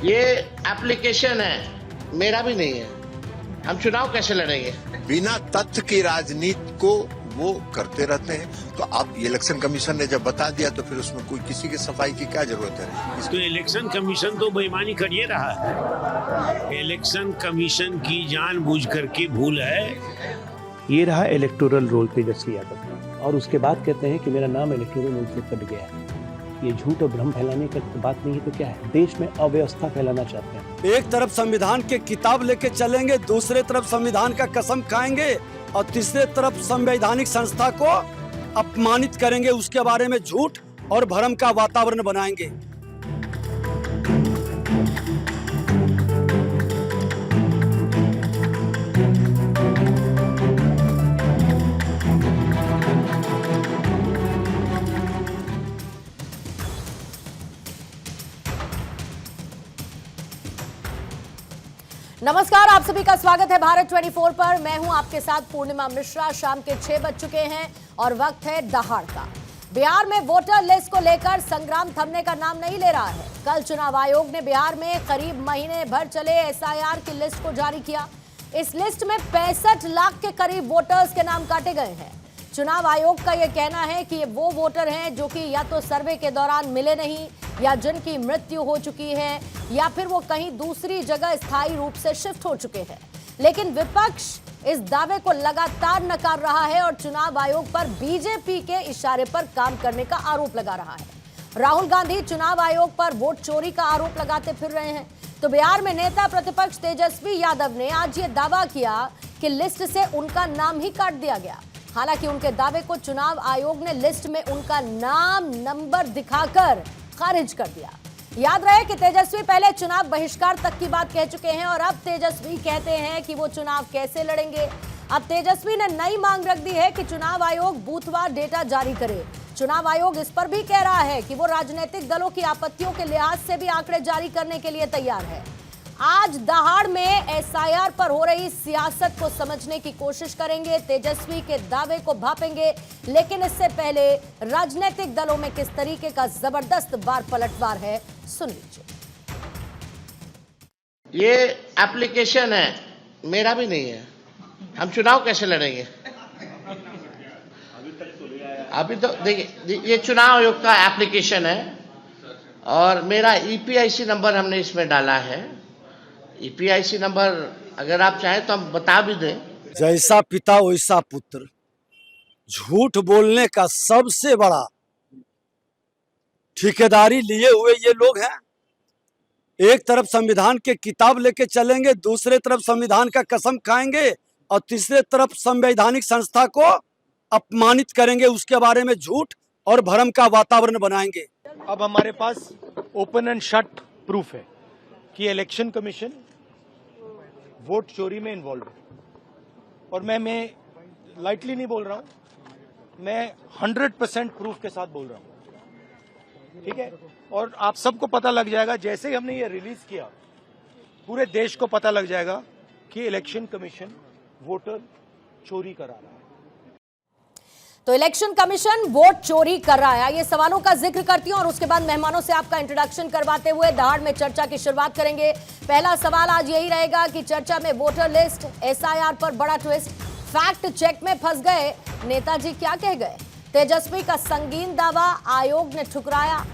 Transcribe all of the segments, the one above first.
ये एप्लीकेशन है, मेरा भी नहीं है। हम चुनाव कैसे लड़ेंगे? बिना तथ्य की राजनीति को वो करते रहते हैं। तो अब इलेक्शन कमीशन ने जब बता दिया तो फिर उसमें कोई किसी की सफाई की क्या जरूरत है? तो इलेक्शन कमीशन तो बेईमानी कर ये रहा है। इलेक्शन कमीशन की जानबूझ करके भूल है। ये रहा इलेक्टोरल रोल तेजस्वी यादव का, और उसके बाद कहते हैं कि मेरा नाम इलेक्टोरल रोल से कट गया है। ये झूठ और भ्रम फैलाने की बात नहीं है तो क्या है? देश में अव्यवस्था फैलाना चाहते हैं। एक तरफ संविधान के किताब लेके चलेंगे, दूसरे तरफ संविधान का कसम खाएंगे और तीसरे तरफ संवैधानिक संस्था को अपमानित करेंगे, उसके बारे में झूठ और भ्रम का वातावरण बनाएंगे। नमस्कार, आप सभी का स्वागत है भारत 24 पर। मैं हूं आपके साथ पूर्णिमा मिश्रा। शाम के 6 बज चुके हैं और वक्त है दहाड़ का। बिहार में वोटर लिस्ट को लेकर संग्राम थमने का नाम नहीं ले रहा है। कल चुनाव आयोग ने बिहार में करीब महीने भर चले एसआईआर की लिस्ट को जारी किया। इस लिस्ट में 65 लाख के करीब वोटर्स के नाम काटे गए हैं। चुनाव आयोग का यह कहना है कि ये वो वोटर हैं जो कि या तो सर्वे के दौरान मिले नहीं, या जिनकी मृत्यु हो चुकी है, या फिर वो कहीं दूसरी जगह स्थायी रूप से शिफ्ट हो चुके हैं। लेकिन विपक्ष इस दावे को लगातार नकार रहा है और चुनाव आयोग पर बीजेपी के इशारे पर काम करने का आरोप लगा रहा है। राहुल गांधी चुनाव आयोग पर वोट चोरी का आरोप लगाते फिर रहे हैं। तो बिहार में नेता प्रतिपक्ष तेजस्वी यादव ने आज ये दावा किया कि लिस्ट से उनका नाम ही काट दिया गया। हालांकि उनके दावे को चुनाव आयोग ने लिस्ट में उनका नाम नंबर दिखाकर खारिज कर दिया। याद रहे कि तेजस्वी पहले चुनाव बहिष्कार तक की बात कह चुके हैं और अब तेजस्वी कहते हैं कि वो चुनाव कैसे लड़ेंगे। अब तेजस्वी ने नई मांग रख दी है कि चुनाव आयोग बूथवार डेटा जारी करे। चुनाव आयोग इस पर भी कह रहा है कि वो राजनीतिक दलों की आपत्तियों के लिहाज से भी आंकड़े जारी करने के लिए तैयार है। आज दहाड़ में एसआईआर पर हो रही सियासत को समझने की कोशिश करेंगे, तेजस्वी के दावे को भापेंगे, लेकिन इससे पहले राजनीतिक दलों में किस तरीके का जबरदस्त बार पलटवार है, सुन लीजिए। ये एप्लीकेशन है, मेरा भी नहीं है। हम चुनाव कैसे लड़ेंगे? अभी तो देखिए, ये चुनाव आयोग का एप्लीकेशन है और मेरा ईपीआईसी नंबर हमने इसमें डाला है। ईपीआईसी नंबर अगर आप चाहें तो हम बता भी दें। जैसा पिता वैसा पुत्र, झूठ बोलने का सबसे बड़ा ठेकेदारी लिए हुए ये लोग हैं। एक तरफ संविधान के किताब लेके चलेंगे, दूसरे तरफ संविधान का कसम खाएंगे और तीसरे तरफ संवैधानिक संस्था को अपमानित करेंगे, उसके बारे में झूठ और भ्रम का वातावरण बनाएंगे। अब हमारे पास ओपन एंड शट प्रूफ है कि इलेक्शन कमीशन वोट चोरी में इन्वॉल्व है। और मैं लाइटली नहीं बोल रहा हूं, मैं 100% प्रूफ के साथ बोल रहा हूं। ठीक है, और आप सबको पता लग जाएगा जैसे ही हमने ये रिलीज किया, पूरे देश को पता लग जाएगा कि इलेक्शन कमीशन वोटर चोरी करा रहा है। तो इलेक्शन कमीशन वोट चोरी कर रहा है, ये सवालों का जिक्र करती हूं और उसके बाद मेहमानों से आपका इंट्रोडक्शन करवाते हुए दहाड़ में चर्चा की शुरुआत करेंगे। पहला सवाल आज यही रहेगा कि चर्चा में वोटर लिस्ट, एसआईआर पर बड़ा ट्विस्ट, फैक्ट चेक में फंस गए नेताजी क्या कह गए? तेजस्वी का संगीन दावा आयोग ने ठुकराया।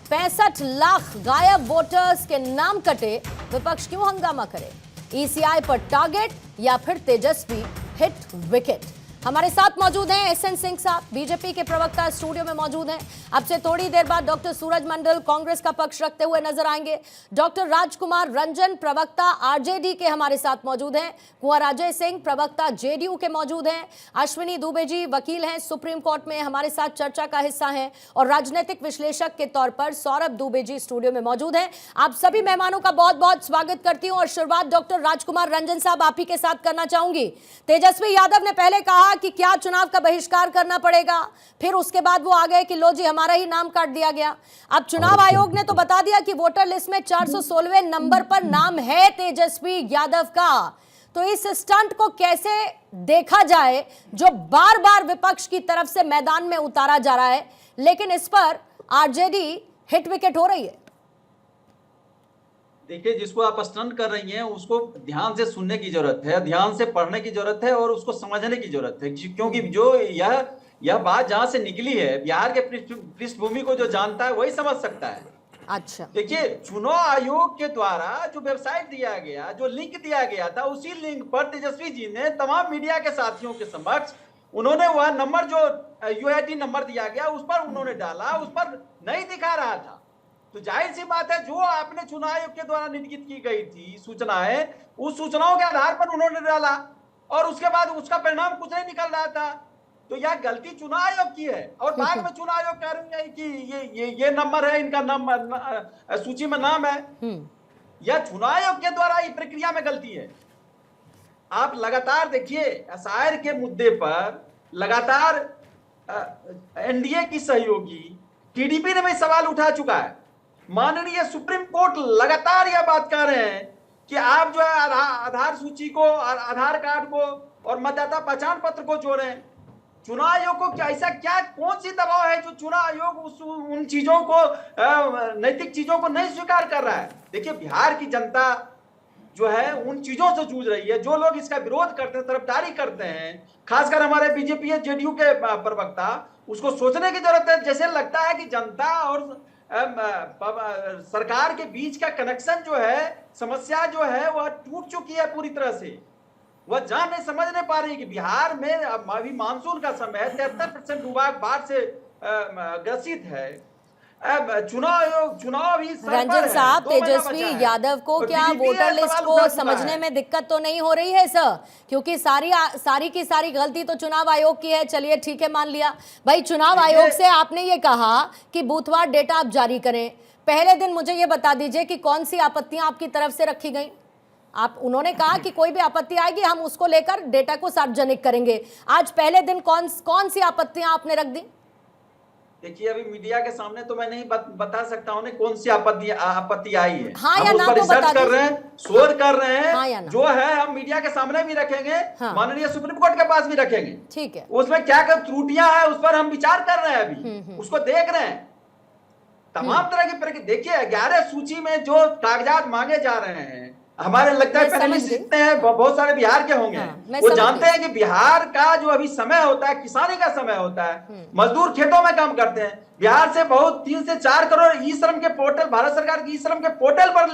65 लाख गायब वोटर्स के नाम कटे, विपक्ष क्यों हंगामा करे? ईसीआई पर टारगेट या फिर तेजस्वी हिट विकेट? हमारे साथ मौजूद हैं एसएन सिंह साहब, बीजेपी के प्रवक्ता स्टूडियो में मौजूद हैं। अब से थोड़ी देर बाद डॉक्टर सूरज मंडल कांग्रेस का पक्ष रखते हुए नजर आएंगे। डॉक्टर राजकुमार रंजन प्रवक्ता आरजेडी के हमारे साथ मौजूद हैं। कुंवर अजय सिंह प्रवक्ता जेडीयू के मौजूद हैं। अश्विनी दुबे जी वकील हैं, सुप्रीम कोर्ट में हमारे साथ चर्चा का हिस्सा हैं। और राजनीतिक विश्लेषक के तौर पर सौरभ दुबे जी स्टूडियो में मौजूद हैं। आप सभी मेहमानों का बहुत बहुत स्वागत करती हूं और शुरुआत डॉक्टर राजकुमार रंजन साहब आप ही के साथ करना चाहूंगी। तेजस्वी यादव ने पहले कहा कि क्या चुनाव का बहिष्कार करना पड़ेगा, फिर उसके बाद वो आ गए कि लो जी हमारा ही नाम काट दिया गया। अब चुनाव आयोग ने तो बता दिया कि वोटर लिस्ट में 416वें नंबर पर नाम है तेजस्वी यादव का। तो इस स्टंट को कैसे देखा जाए जो बार बार विपक्ष की तरफ से मैदान में उतारा जा रहा है, लेकिन इस पर आरजेडी हिट विकेट हो रही है? देखिए, जिसको आप स्टन कर रही हैं उसको ध्यान से सुनने की जरूरत है, ध्यान से पढ़ने की जरूरत है और उसको समझने की जरूरत है, क्योंकि जो यह बात जहां से निकली है, बिहार के पृष्ठभूमि को जो जानता है वही समझ सकता है। अच्छा, देखिए, चुनाव आयोग के द्वारा जो वेबसाइट दिया गया, जो लिंक दिया गया था, उसी लिंक पर तेजस्वी जी ने तमाम मीडिया के साथियों के समक्ष उन्होंने वह नंबर जो यूआईडी नंबर दिया गया उस पर उन्होंने डाला, उस पर नहीं दिखा रहा था। तो जाहिर सी बात है, जो आपने चुनाव आयोग के द्वारा निर्गत की गई थी सूचनाएं, उस सूचनाओं के आधार पर उन्होंने डाला और उसके बाद उसका परिणाम कुछ नहीं निकल रहा था। तो यह गलती चुनाव आयोग की है और बाद में चुनाव आयोग कह रही है कि ये नंबर है, इनका नंबर सूची में नाम है। यह चुनाव आयोग के द्वारा ये प्रक्रिया में गलती है। आप लगातार देखिए, एसआईआर के मुद्दे पर लगातार एनडीए की सहयोगी टीडीपी ने भी सवाल उठा चुका है। माननीय सुप्रीम कोर्ट लगातार यह बात कह रहे हैं कि आप जो है आधार सूची को, आधार कार्ड को और मतदाता पहचान पत्र को जोड़ें। चुनाव आयोग को क्या ऐसा क्या कौन सी दबाव है जो चुनाव आयोग उन चीजों को, नैतिक चीजों को नहीं स्वीकार कर रहा है? देखिए, बिहार की जनता जो है उन चीजों से जूझ रही है। जो लोग इसका विरोध करते हैं, तरफदारी करते हैं, खासकर हमारे बीजेपी या जेडीयू के प्रवक्ता, उसको सोचने की जरूरत है। जैसे लगता है कि जनता और सरकार के बीच का कनेक्शन जो है, समस्या जो है वह टूट चुकी है पूरी तरह से। वह जान नहीं समझ नहीं पा रही कि बिहार में अभी मानसून का समय है, 73% भूभाग बाढ़ से ग्रसित है। चुनाव भी रंजन साहब, तेजस्वी यादव को क्या वोटर लिस्ट को समझने में दिक्कत तो नहीं हो रही है सर? क्योंकि सारी की सारी गलती तो चुनाव आयोग की है। चलिए ठीक है, मान लिया भाई, चुनाव आयोग से आपने ये कहा कि बूथवार डेटा आप जारी करें। पहले दिन मुझे ये बता दीजिए कि कौन सी आपत्तियां आपकी तरफ से रखी गई? उन्होंने कहा कि कोई भी आपत्ति आएगी हम उसको लेकर डेटा को सार्वजनिक करेंगे। आज पहले दिन कौन सी आपत्तियां आपने रख दी? देखिए, अभी मीडिया के सामने तो मैं नहीं बता सकता हूँ कोन सी आपत्ति आई है। हाँ हम या उस ना पर तो रिसर्च बता कर रहे हैं, शोध कर रहे हैं। हाँ या ना? जो है हम मीडिया के सामने भी रखेंगे, हाँ। माननीय सुप्रीम कोर्ट के पास भी रखेंगे। ठीक है, उसमें क्या क्या त्रुटियां हैं उस पर हम विचार कर रहे हैं, अभी उसको देख रहे हैं। तमाम तरह की देखिए, 11 सूची में जो कागजात मांगे जा रहे हैं, हमारे लगता है पैनलिस्ट जितने हैं बहुत सारे बिहार के होंगे। वो जानते हैं कि बिहार का जो अभी समय होता है, किसानी का समय होता है, मजदूर खेतों में काम करते हैं। बिहार से बहुत 3 से 4 करोड़ ई श्रम के पोर्टल, भारत सरकार की ई श्रम के पोर्टल पर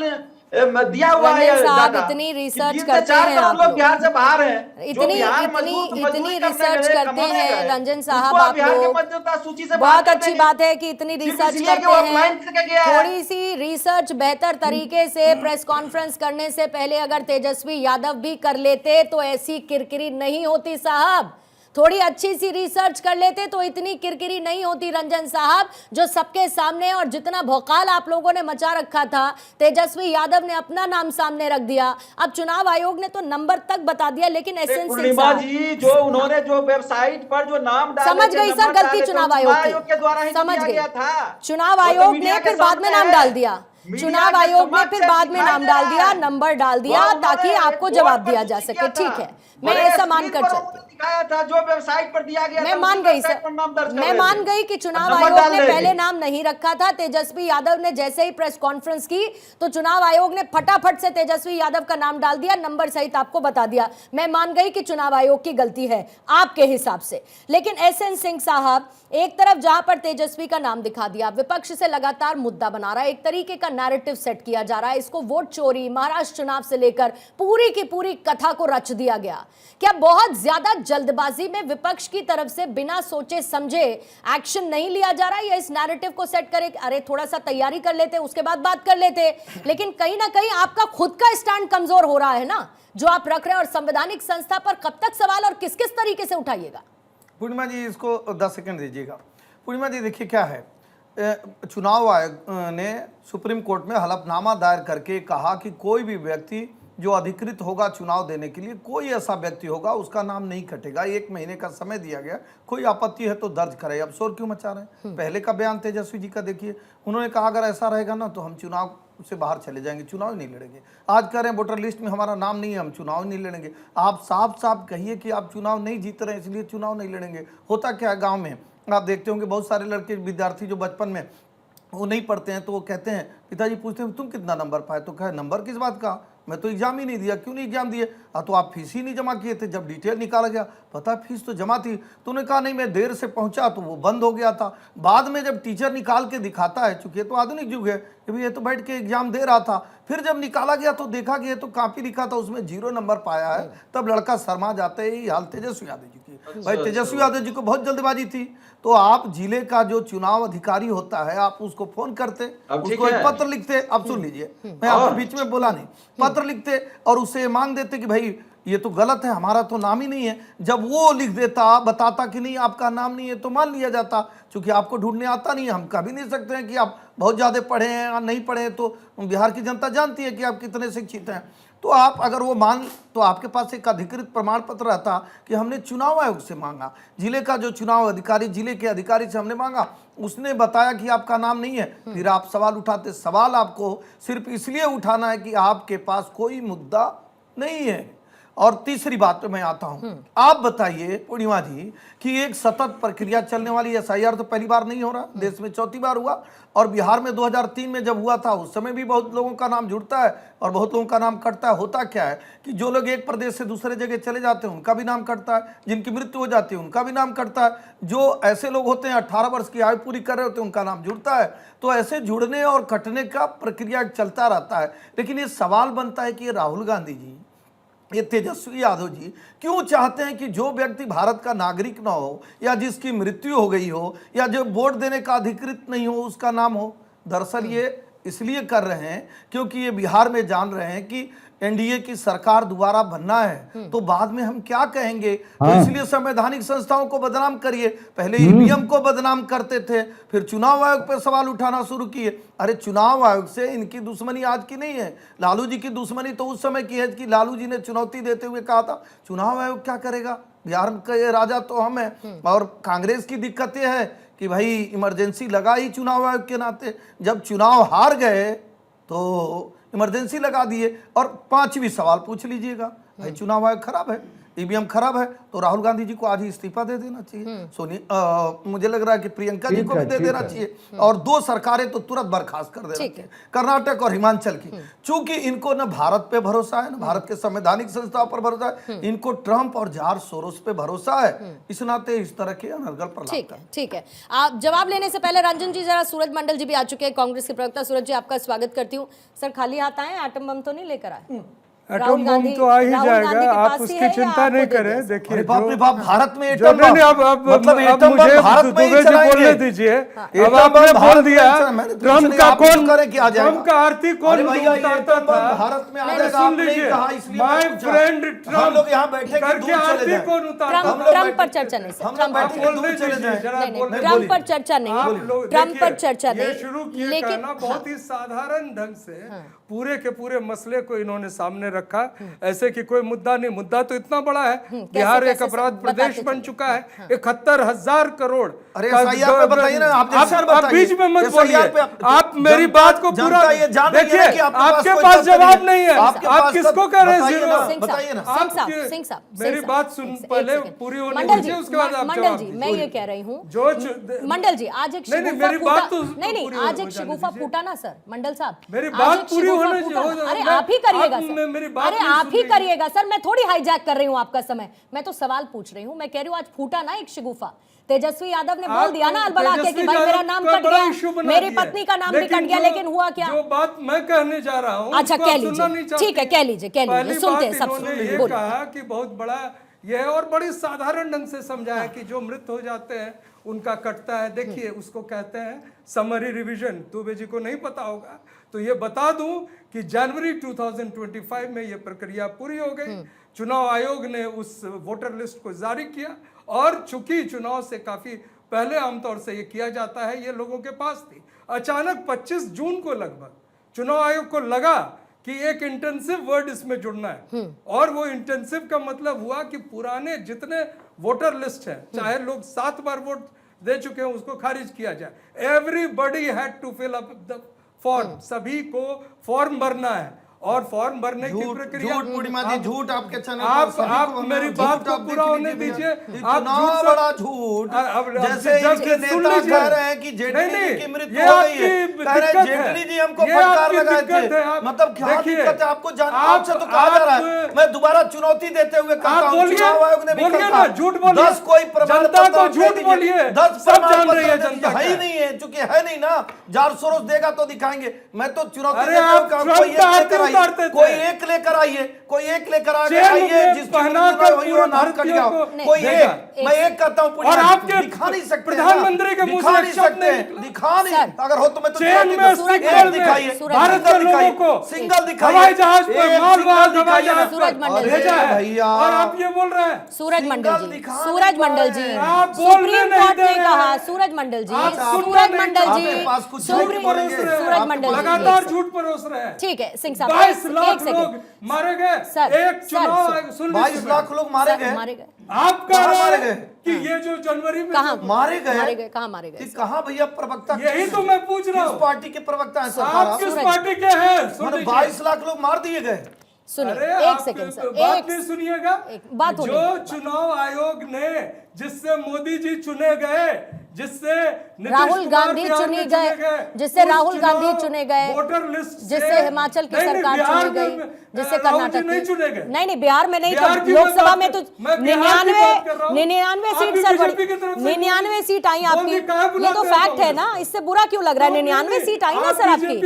दिया हुआ है डाटा। इतनी रिसर्च 3 से करते 4 हैं करोड़ आप लोग लोग, बिहार से बाहर हैं। इतनी रिसर्च करते हैं रंजन साहब आप लोग। सूची से बहुत अच्छी बात है कि इतनी रिसर्च करते हैं। थोड़ी सी रिसर्च बेहतर तरीके से प्रेस कॉन्फ्रेंस करने से पहले अगर तेजस्वी यादव भी कर लेते तो ऐसी किरकिरी नहीं होती साहब। थोड़ी अच्छी सी रिसर्च कर लेते तो इतनी किरकिरी नहीं होती रंजन साहब। जो सबके सामने और जितना भौकाल आप लोगों ने मचा रखा था, तेजस्वी यादव ने अपना नाम सामने रख दिया। अब चुनाव आयोग ने तो नंबर तक बता दिया, लेकिन एसएन सिंह साहब जी जो उन्होंने जो वेबसाइट पर जो नाम डाले, समझ गई सर, गलती चुनाव आयोग के द्वारा ही समझ गया गई। था। चुनाव आयोग ने फिर बाद में नाम डाल दिया, चुनाव आयोग ने फिर बाद में नाम डाल दिया, नंबर डाल दिया ताकि आपको जवाब दिया जा सके। ठीक है, मैं ऐसा मानकर चलती, दिखाया था जो वेबसाइट पर दिया गया। मैं मान गई सर, मैं मान गई कि चुनाव आयोग ने पहले नाम नहीं रखा था। तेजस्वी यादव ने जैसे ही प्रेस कॉन्फ्रेंस की तो चुनाव आयोग ने फटाफट से तेजस्वी यादव का नाम डाल दिया, नंबर सहित आपको बता दिया। मैं मान गई कि चुनाव आयोग की गलती है आपके हिसाब से। लेकिन एसएन सिंह साहब, एक तरफ जहां पर तेजस्वी का नाम दिखा दिया, विपक्ष से लगातार मुद्दा बना रहा है, एक तरीके का नैरेटिव सेट किया जा रहा है, इसको वोट चोरी, महाराष्ट्र चुनाव से लेकर पूरी की पूरी कथा को रच दिया गया। क्या बहुत ज्यादा जल्दबाजी में विपक्ष की तरफ से बिना सोचे समझे एक्शन नहीं लिया जा रहा है, या इस नैरेटिव को सेट करे अरे थोड़ा सा तैयारी कर लेते उसके बाद बात कर लेते? लेकिन कहीं ना कहीं आपका खुद का स्टैंड कमजोर हो रहा है ना जो आप रख रहे हैं। और संवैधानिक संस्था पर कब तक सवाल और किस किस तरीके से उठाइएगा? पूर्णिमा जी इसको 10 सेकंड दीजिएगा। पूर्णिमा जी देखिए क्या है, चुनाव आयोग ने सुप्रीम कोर्ट में हलफनामा दायर करके कहा कि कोई भी व्यक्ति जो अधिकृत होगा चुनाव देने के लिए, कोई ऐसा व्यक्ति होगा उसका नाम नहीं कटेगा। 1 महीने का समय दिया गया, कोई आपत्ति है तो दर्ज करे। अब शोर क्यों मचा रहे हैं? पहले का बयान तेजस्वी जी का देखिए, उन्होंने कहा अगर ऐसा रहेगा ना तो हम चुनाव से बाहर चले जाएंगे, चुनाव ही नहीं लड़ेंगे। आज कह रहे हैं वोटर लिस्ट में हमारा नाम नहीं है, हम चुनाव नहीं लड़ेंगे। आप साफ साफ कहिए कि आप चुनाव नहीं जीत रहे हैं इसलिए चुनाव नहीं लड़ेंगे। होता क्या है गाँव में, आप देखते होंगे बहुत सारे लड़के विद्यार्थी जो बचपन में वो नहीं पढ़ते हैं तो वो कहते हैं, पिताजी पूछते हैं तुम कितना नंबर पाए, तो कहे नंबर किस बात का, मैं तो एग्जाम ही नहीं दिया। क्यों नहीं एग्जाम दिए? तो आप फीस ही नहीं जमा किए थे। जब डिटेल निकाला गया पता फीस तो जमा थी। तो उन्होंने कहा नहीं मैं देर से पहुंचा तो वो बंद हो गया था। बाद में जब टीचर निकाल के दिखाता है, चूंकि ये तो आधुनिक युग है कि भाई ये तो बैठ के एग्जाम दे रहा था, फिर जब निकाला गया तो देखा गया तो काफी लिखा था उसमें 0 नंबर पाया है। तब लड़का शर्मा जाते ही हाल तेजस्वी यादव जी की। भाई तेजस्वी यादव जी को बहुत जल्दबाजी थी, तो आप जिले का जो चुनाव अधिकारी होता है आप उसको फोन करते, उसको एक पत्र लिखते। अब सुन लीजिए, मैं आपके बीच में बोला नहीं, पत्र लिखते और उससे मांग देते कि भाई ये तो गलत है, हमारा तो नाम ही नहीं है। जब वो लिख देता, बताता कि नहीं आपका नाम नहीं है, तो मान लिया जाता। क्योंकि आपको ढूंढने आता नहीं है, हम कह भी नहीं सकते हैं कि आप बहुत ज़्यादा पढ़े हैं या नहीं पढ़े हैं, तो बिहार की जनता जानती है कि आप कितने शिक्षित हैं। तो आप अगर वो मान, तो आपके पास एक अधिकृत प्रमाण पत्र रहता कि हमने चुनाव आयोग से मांगा, जिले का जो चुनाव अधिकारी, जिले के अधिकारी से हमने मांगा, उसने बताया कि आपका नाम नहीं है। फिर आप सवाल उठाते। सवाल आपको सिर्फ इसलिए उठाना है कि आपके पास कोई मुद्दा नहीं है। और तीसरी बात पे मैं आता हूं, आप बताइए पूर्णिमा जी कि एक सतत प्रक्रिया चलने वाली एसआईआर तो पहली बार नहीं हो रहा, देश में चौथी बार हुआ। और बिहार में 2003 में जब हुआ था उस समय भी बहुत लोगों का नाम जुड़ता है और बहुत लोगों का नाम कटता है। होता क्या है कि जो लोग एक प्रदेश से दूसरे जगह चले जाते हैं उनका भी नाम कटता है, जिनकी मृत्यु हो जाती है उनका भी नाम कटता है, जो ऐसे लोग होते हैं 18 वर्ष की आयु पूरी कर रहे होते हैं उनका नाम जुड़ता है। तो ऐसे जुड़ने और कटने का प्रक्रिया चलता रहता है। लेकिन ये सवाल बनता है कि ये राहुल गांधी जी, ये तेजस्वी यादव जी क्यों चाहते हैं कि जो व्यक्ति भारत का नागरिक ना हो, या जिसकी मृत्यु हो गई हो, या जो वोट देने का अधिकृत नहीं हो, उसका नाम हो? दरअसल ये इसलिए कर रहे हैं क्योंकि ये बिहार में जान रहे हैं कि एनडीए की सरकार दोबारा बनना है तो बाद में हम क्या कहेंगे। तो इसलिए संवैधानिक संस्थाओं को बदनाम करिए। पहले ईवीएम को बदनाम करते थे, फिर चुनाव आयोग पर सवाल उठाना शुरू किए। अरे चुनाव आयोग से इनकी दुश्मनी आज की नहीं है, लालू जी की दुश्मनी तो उस समय की है कि लालू जी ने चुनौती देते हुए कहा था चुनाव आयोग क्या करेगा, बिहार का ये राजा तो हम है। और कांग्रेस की दिक्कत यह है कि भाई इमरजेंसी लगा ही चुनाव आयोग के नाते, जब चुनाव हार गए तो इमरजेंसी लगा दिए। और 5वीं सवाल पूछ लीजिएगा, भाई चुनाव आयोग खराब है, ईवीएम खराब है, तो राहुल गांधी जी को आज ही इस्तीफा दे देना चाहिए। मुझे लग रहा है कि प्रियंका जी को भी दे देना चाहिए। और 2 सरकारें तो तुरंत बर्खास्त कर देना चाहिए, कर्नाटक और हिमाचल की। चूंकि इनको न भारत पे भरोसा है, न भारत के संवैधानिक संस्थाओं पर भरोसा है, इनको ट्रंप और जॉर्ज सोरोस पे भरोसा है। इस नाते इस तरह के अनर्गल प्रलाप। ठीक है। आप जवाब लेने से पहले रंजन जी जरा सूरज मंडल जी भी आ चुके हैं, कांग्रेस के प्रवक्ता। सूरज जी आपका स्वागत करती हूँ। सर खाली हाथ आए, एटम बम तो नहीं लेकर आए? एटम बम तो आ ही जाएगा, आप उसकी चिंता नहीं करें। देखिए बाप रे बाप, भारत में एटम बम, मतलब एटम बम भारत में ही चलाएंगे। बोलने दीजिए, अब आपने बोल दिया ट्रम्प का कौन, ट्रम्प का आरती कौन उतारता था भारत में? सुन लीजिए, माय फ्रेंड ट्रम्प लोग यहाँ बैठे करके आरती कौन उतारता? ट्रम्प पर चर्चा नहीं सर, ट्रम्प पर चर्चा नहीं, ट्रम्प पर चर्चा नहीं। शुरू किए कहना बहुत ही साधारण ढंग से पूरे के पूरे मसले को इन्होंने सामने रखा, ऐसे कि कोई मुद्दा नहीं। मुद्दा तो इतना बड़ा है, बिहार एक अपराध प्रदेश बन चुका है, 71,000 करोड़। अरे एसआईआर पे बताइए ना, आप बीच में मत बोलिए, आप मेरी बात को पूरा देखिए। आपके पास जवाब नहीं है, आप किसको कह रहे हैं जीरो? बताइए ना। सिंह साहब, मेरी बात सुन पहले पूरी होनी चाहिए, उसके बाद आप मंडल जी मैं ये कह रही हूँ, मंडल जी आज एक शगुफा फूटा ना सर, मंडल साहब मेरी बात पूरी होनी चाहिए। अरे आप ही करिएगा सर, अरे आप ही करिएगा सर, मैं थोड़ी हाईजैक कर रही हूँ आपका समय, मैं तो सवाल पूछ रही हूँ। मैं कह रही हूँ आज फूटा ना एक शगुफा, तेजस्वी यादव ने बोल दिया ना अलबला के कि भाई मेरा नाम कट गया, मेरी पत्नी का नाम भी कट गया, लेकिन हुआ क्या? जो बात मैं कहने जा रहा हूँ, अच्छा कह लीजिए, ठीक है कह लीजिए, सुनते हैं सब। ये कहा कि बहुत बड़ा यह और बड़ी साधारण ढंग से समझाया कि जो मृत हो जाते हैं उनका कटता है। देखिए उसको कहते हैं समरी रिवीजन, दुबे जी को नहीं पता होगा तो ये बता दूं कि जनवरी 2025 में ये प्रक्रिया पूरी हो गई। चुनाव आयोग ने उस वोटर लिस्ट को जारी किया और चूंकि चुनाव से काफी पहले आमतौर से ये किया जाता है, ये लोगों के पास थी। अचानक 25 जून को लगभग चुनाव आयोग को लगा कि एक इंटेंसिव वर्ड इसमें जुड़ना है, और वो इंटेंसिव का मतलब हुआ कि पुराने जितने वोटर लिस्ट हैं, चाहे लोग 7 बार वोट दे चुके हैं, उसको खारिज किया जाए। Everybody had to fill up the form, सभी को फॉर्म भरना है और फॉर्म भरने की झूठ प्रक्रिया। झूठ पूर्णिमा जी, झूठ आपके चैनल पर आप सभी को आप बना- मेरी झूठ बात को आप पूरा देख होने लीजिए दीजिए। भैया। आप इतना झूठ से- बड़ा झूठ, जैसे इनके नेता कह रहे हैं कि जेटली जी की मृत्यु हो गई है, कह रहे हैं जेटली जी हमको फटकार लगाए थे। मतलब क्या दिक्कत है आपको? आपसे तो कहा जा रहा है, मैं दोबारा चुनौती देते हुए कहता हूं, चुनाव आयोग ने भी कहा झूठ बोलिए, 10 कोई प्रमाण जनता पत्र को दे झूठ दीजिए। बोलिए, 10 सब प्रमाण जान रही है पत्र दे जनता दीजिए। है ही क्या। नहीं है, चूंकि है नहीं ना, जार सोरोस देगा तो दिखाएंगे। मैं तो चुनौती अरे देता हूं, आप कोई ट्रंप एक का हाथी लेकर आइए, उतारते थे। कोई एक लेकर आइए, कोई एक लेकर चेन आइए, में जिसकी पहना मृत्यु कर ना हुई पूरे हो, नाम कट भारतीयों गया हो। को कोई देगा। एक, मैं एक कहता हूं, और आपके दिखा नहीं सकते, प्रधानमंत्री के मुंह से दिखा एक नहीं शब्द सकते, नहीं निकला। दिखा नहीं। सर, अगर हो तो मैं तो चेन में एक सिंगल दिखाइए, में भारत के लोगों को सिंगल दिखाइए, हवाई जहाज पर एक मालवाहक सिंगल हवाई दिखाइए ना। जहाज सूरज पर मंडल भेजा है भैया। और आप ये बोल रहे हैं। सूरज मंडल सिंगल जी, दिखा सूरज नहीं पा मंडल रहे जी, हैं। आप बोलने सुप्रीम नहीं कोर्ट दे ने रहे कहा, हैं। सूरज मंडल जी, आप सूरज सुनना नहीं मंडल चाहते। जी, आपके पास कुछ सुप्रीम झूठ परोस रहे हैं। सूरज आप मंडल जी, लगातार एक झूठ परोस रहे हैं। ठीक है सिंह साहब, 22 एक लाख सेकंड। लोग मारे गए। सर, एक चुनाव सर, आयोग, सुन 22 लीजिए लाख लोग मारे गए। मारे गए आप कह कहाँ रहे मारे हैं गए? कि ये जो जनवरी में कहाँ मारे गए? मारे गए, कहाँ मारे गए? कहाँ भैया प्रवक्ता? यही तो मैं पूछ रहा किस हूँ। पार्टी के प्रवक्ता है सरकार? आप किस सूरज। पार्टी के हैं? सुन मैंने लीजिए। 22 लाख लोग मार दिए गए। सुनिए, अरे एक आप सेकंड सर, बात एक नहीं सुनिएगा। एक बात होने जो दीजिए। चुनाव आयोग ने, जिससे मोदी जी चुने गए, जिससे नीतीश राहुल कुमार गांधी बिहार चुने में गए, जिससे उस राहुल गांधी चुनाव चुने गए, वोटर लिस्ट से- जिससे हिमाचल की नहीं, नहीं, सरकार बिहार चुनी में- गई, जिससे राहुल जी कर्नाटक नहीं की चुने गए। नहीं बिहार में नहीं, बिहार तो की मैं लोकसभा बात में तो कर- मैं बिहार की बात कर रहा हूं। 99 आप सीट भी सर, बीजेपी की तरफ से 99 सीट आई बोल आपकी, दी, काहे ये तो बुलाते हैं फैक्ट है ना, कांग्रेस? इससे बुरा क्यों लग रहा है? 99 सीट आई ना सर आपकी,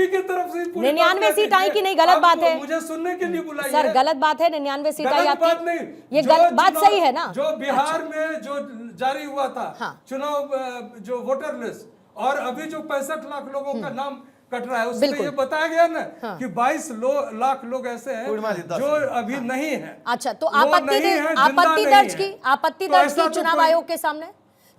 99 सीट आई कि नहीं? गलत बात है मुझे सुनने के लिए बुलाइए सर, गलत बात है, 99 सीट आई गलत बात आपकी, नहीं। ये जो बात चुनाव- सही है ना? जो बिहार में जो जारी हुआ था हाँ। चुनाव, जो वोटर लिस्ट, और अभी जो 65 लाख लोगों का नाम कट रहा है, उसमें बिल्कुल। ये बताया गया ना हाँ। कि 22 लाख लोग ऐसे हैं पूर्णिमा जी, 10 जो अभी नहीं है। अच्छा, तो वो आपत्ति नहीं है, जिंदा आपत्ति नहीं दर्ज है। की, आपत्ति तो दर्ज ऐसा की तो चुनाव कोई- आयोग के सामने?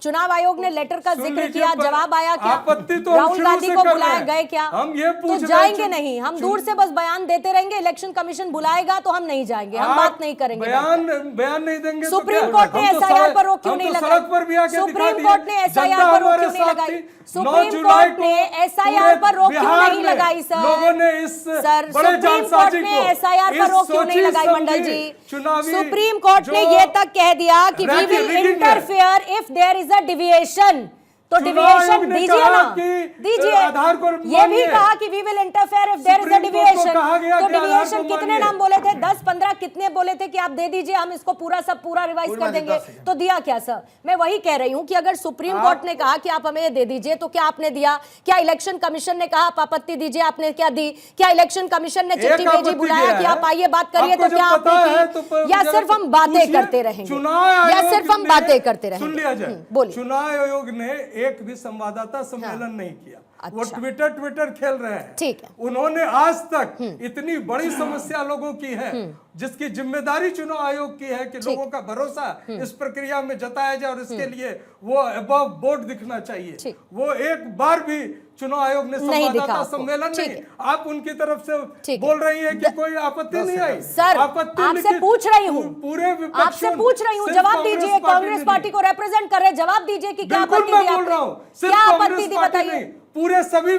चुनाव आयोग ने लेटर का सुन जिक्र लीजिए, किया, पर जवाब आया क्या? आपत्ति तो हम राहुल शुरू गांधी से को कर रहे बुलाया हैं। गए क्या? हम ये पूछ तो रहे हैं, जाएंगे नहीं, हम दूर से बस बयान देते रहेंगे, इलेक्शन कमीशन बुलाएगा तो हम नहीं जाएंगे, हम आप बात नहीं करेंगे। बयान नहीं देंगे तो सुप्रीम क्या? कोर्ट ने हम तो एसआईआर सड़क- पर रोक क्यों हम नहीं तो लगाई? सड़क पर भी आके दिखा सुप्रीम दिए। कोर्ट ने एसआईआर जनता पर रोक हमारे क्यों नहीं साथ लगाई? थी। 9 सुप्रीम जुलाई कोर्ट ने को एसआईआर पर रोक क्यों बिहार नहीं में लगाई सर? लोगों ने इस सर, बड़े सुप्रीम कोर्ट जालसाजी ने को, एसआईआर पर इस रोक क्यों नहीं सोची लगाई मंडल समझी जी? चुनावी सुप्रीम कोर्ट ने जो ये तक कह दिया कि वी विल rigging है। Interfere if there is a deviation. तो चुनाव डिविएशन आयोग ने दीजिए कहा ना, कि दीजिए। आधार को ये भी मानिए। कहा कि we will interfere if there is a supreme court को डिविएशन। कहा गया तो कि आधार डिविएशन को कितने मानिए। नाम बोले थे? 10-15 कितने बोले थे कि आप दे दीजिए, हम इसको पूरा रिवाइज कर देंगे? तो दिया क्या सर? मैं वही कह रही हूं कि अगर सुप्रीम कोर्ट ने कहा कि आप हमें ये दे दीजिए तो क्या आपने दिया? क्या इलेक्शन कमीशन ने कहा आप आपत्ति दीजिए, आपने क्या दी? क्या इलेक्शन कमीशन ने चिट्ठी भेजी, आपत्ति बुलाया दिया कि है। आप आइए बात करिए? आपको तो जब क्या पता है आपने तो की? या सिर्फ हम बातें पूछिए। करते रहेंगे? चुनाव या आयोग सिर्फ हम ने- बातें करते रहेंगे? सुन लिया जाए, बोलिए। चुनाव आयोग ने एक भी संवाददाता सम्मेलन नहीं किया। वो अच्छा। ट्विटर खेल रहे हैं। ठीक है। उन्होंने आज तक इतनी बड़ी समस्या लोगों की है, जिसकी जिम्मेदारी चुनाव आयोग की है कि लोगों का भरोसा इस प्रक्रिया में जताया जाए और इसके लिए वो अबव बोर्ड दिखना चाहिए। ठीक। वो एक बार भी चुनाव आयोग ने नहीं दिखा संवाददाता आपको। सम्मेलन ठीक नहीं, है। आप उनकी तरफ से ठीक है। बोल रही है कि कोई आपत्ति नहीं आई। सर, आपत्ति आपसे लिखित पूछ रही हूँ, पूरे विपक्षों, आपसे पूछ रही हूँ, सिर्फ जवाब दीजिए। कांग्रेस ने पार्टी दी। को रिप्रेजेंट कर रहे, जवाब दीजिए कि क्या बिल्कुल आपत्ति मैं दी बोल आपने? रहा हूँ, सिर्फ क्या आपत्ति कांग्रेस दी पार्टी बताइए? नहीं, पूरे सभी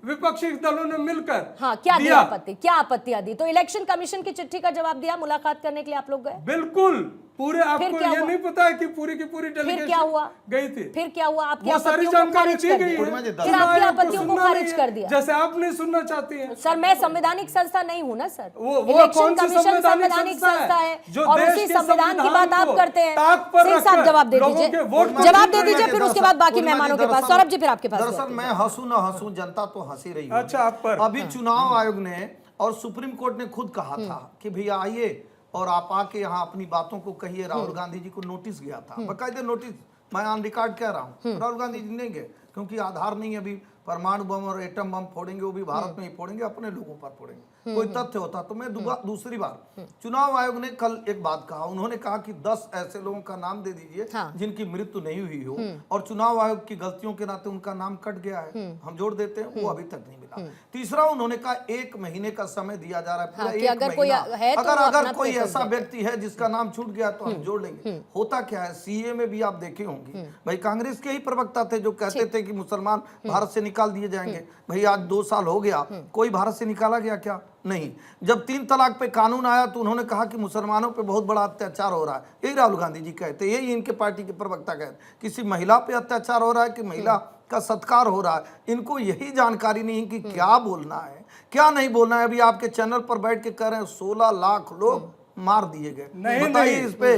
विपक्षी दलों ने मिलकर हाँ, क्या दिया। दिया आपत्ति? क्या आपत्तियां दी? तो इलेक्शन कमीशन की चिट्ठी का जवाब दिया, मुलाकात करने के लिए आप लोग गए? बिल्कुल पूरे, आपको क्या ये हुआ? नहीं पता है कि पूरी की पूरी फिर क्या डेलीगेशन हुआ? गई थी? फिर क्या हुआ? आपकी वो सारी आपत्तियों को जानकारी खारिज दी कर गई दिया। है। फिर आपकी आपत्तियों को खारिज कर दिया। जैसे आप नहीं सुनना चाहती हैं। सर, मैं संवैधानिक संस्था नहीं हूं ना सर। वो इलेक्शन कौन सी कमीशन संवैधानिक संवैधानिक संस्था संस्था है जो और देश उसी के संविधान की बात आप को करते हैं। ताक पर सिंह साहब रखकर जवाब दे लोगों दीजिए, के वोट जवाब दे मांगने दीजिए, के फिर उसके बाद बाकी मेहमानों के पास। सौरभ जी, फिर आपके पास दरअसल जाते हैं। मैं हंसू ना हंसू, जनता तो हंसी रही है। अच्छा, आप पर अभी चुनाव आयोग ने और सुप्रीम कोर्ट ने खुद कहा था कि भैया आइए और आप आके यहाँ अपनी बातों को कहिए। राहुल गांधी जी को नोटिस गया था, बकायदे नोटिस, मैं ऑन रिकॉर्ड कह रहा हूँ। राहुल गांधी जी नहीं गए क्योंकि आधार नहीं है। अभी परमाणु बम और एटम बम फोड़ेंगे, वो भी भारत में ही फोड़ेंगे, अपने लोगों पर फोड़ेंगे। कोई तथ्य होता तो मैं दूसरी बार, चुनाव आयोग ने कल एक बात कहा, उन्होंने कहा कि 10 ऐसे लोगों का नाम दे दीजिए जिनकी मृत्यु नहीं हुई हो और चुनाव आयोग की गलतियों के नाते उनका नाम कट गया है, हम जोड़ देते हैं। वो अभी तक नहीं मिला। जाएगा। तीसरा, उन्होंने कहा 1 महीने का समय दिया जा रहा है, पूरा हाँ, कि 1 अगर कोई महीना। है तो वो अगर अपना कोई preference ऐसा देते हैं। व्यक्ति है जिसका नाम छूट गया तो हम जोड़ लेंगे। होता क्या है, सीए में भी आप देखे होंगे, भाई कांग्रेस के ही प्रवक्ता थे जो कहते थे कि मुसलमान भारत से निकाल दिए जाएंगे। भाई आज 2 साल हो गया, कोई भारत से निकाला गया क्या? नहीं। जब 3 तलाक पे कानून आया तो उन्होंने कहा कि मुसलमानों पे बहुत बड़ा अत्याचार हो रहा है। यही राहुल गांधी जी कहते, यही इनके पार्टी के प्रवक्ता कहते, किसी महिला पे अत्याचार हो रहा है कि महिला का सत्कार हो रहा है। इनको यही जानकारी नहीं है कि क्या बोलना है, क्या नहीं बोलना है। अभी आपके चैनल पर बैठ के कह रहे हैं 16 लाख लोग मार दिए गए। बताइए इस पे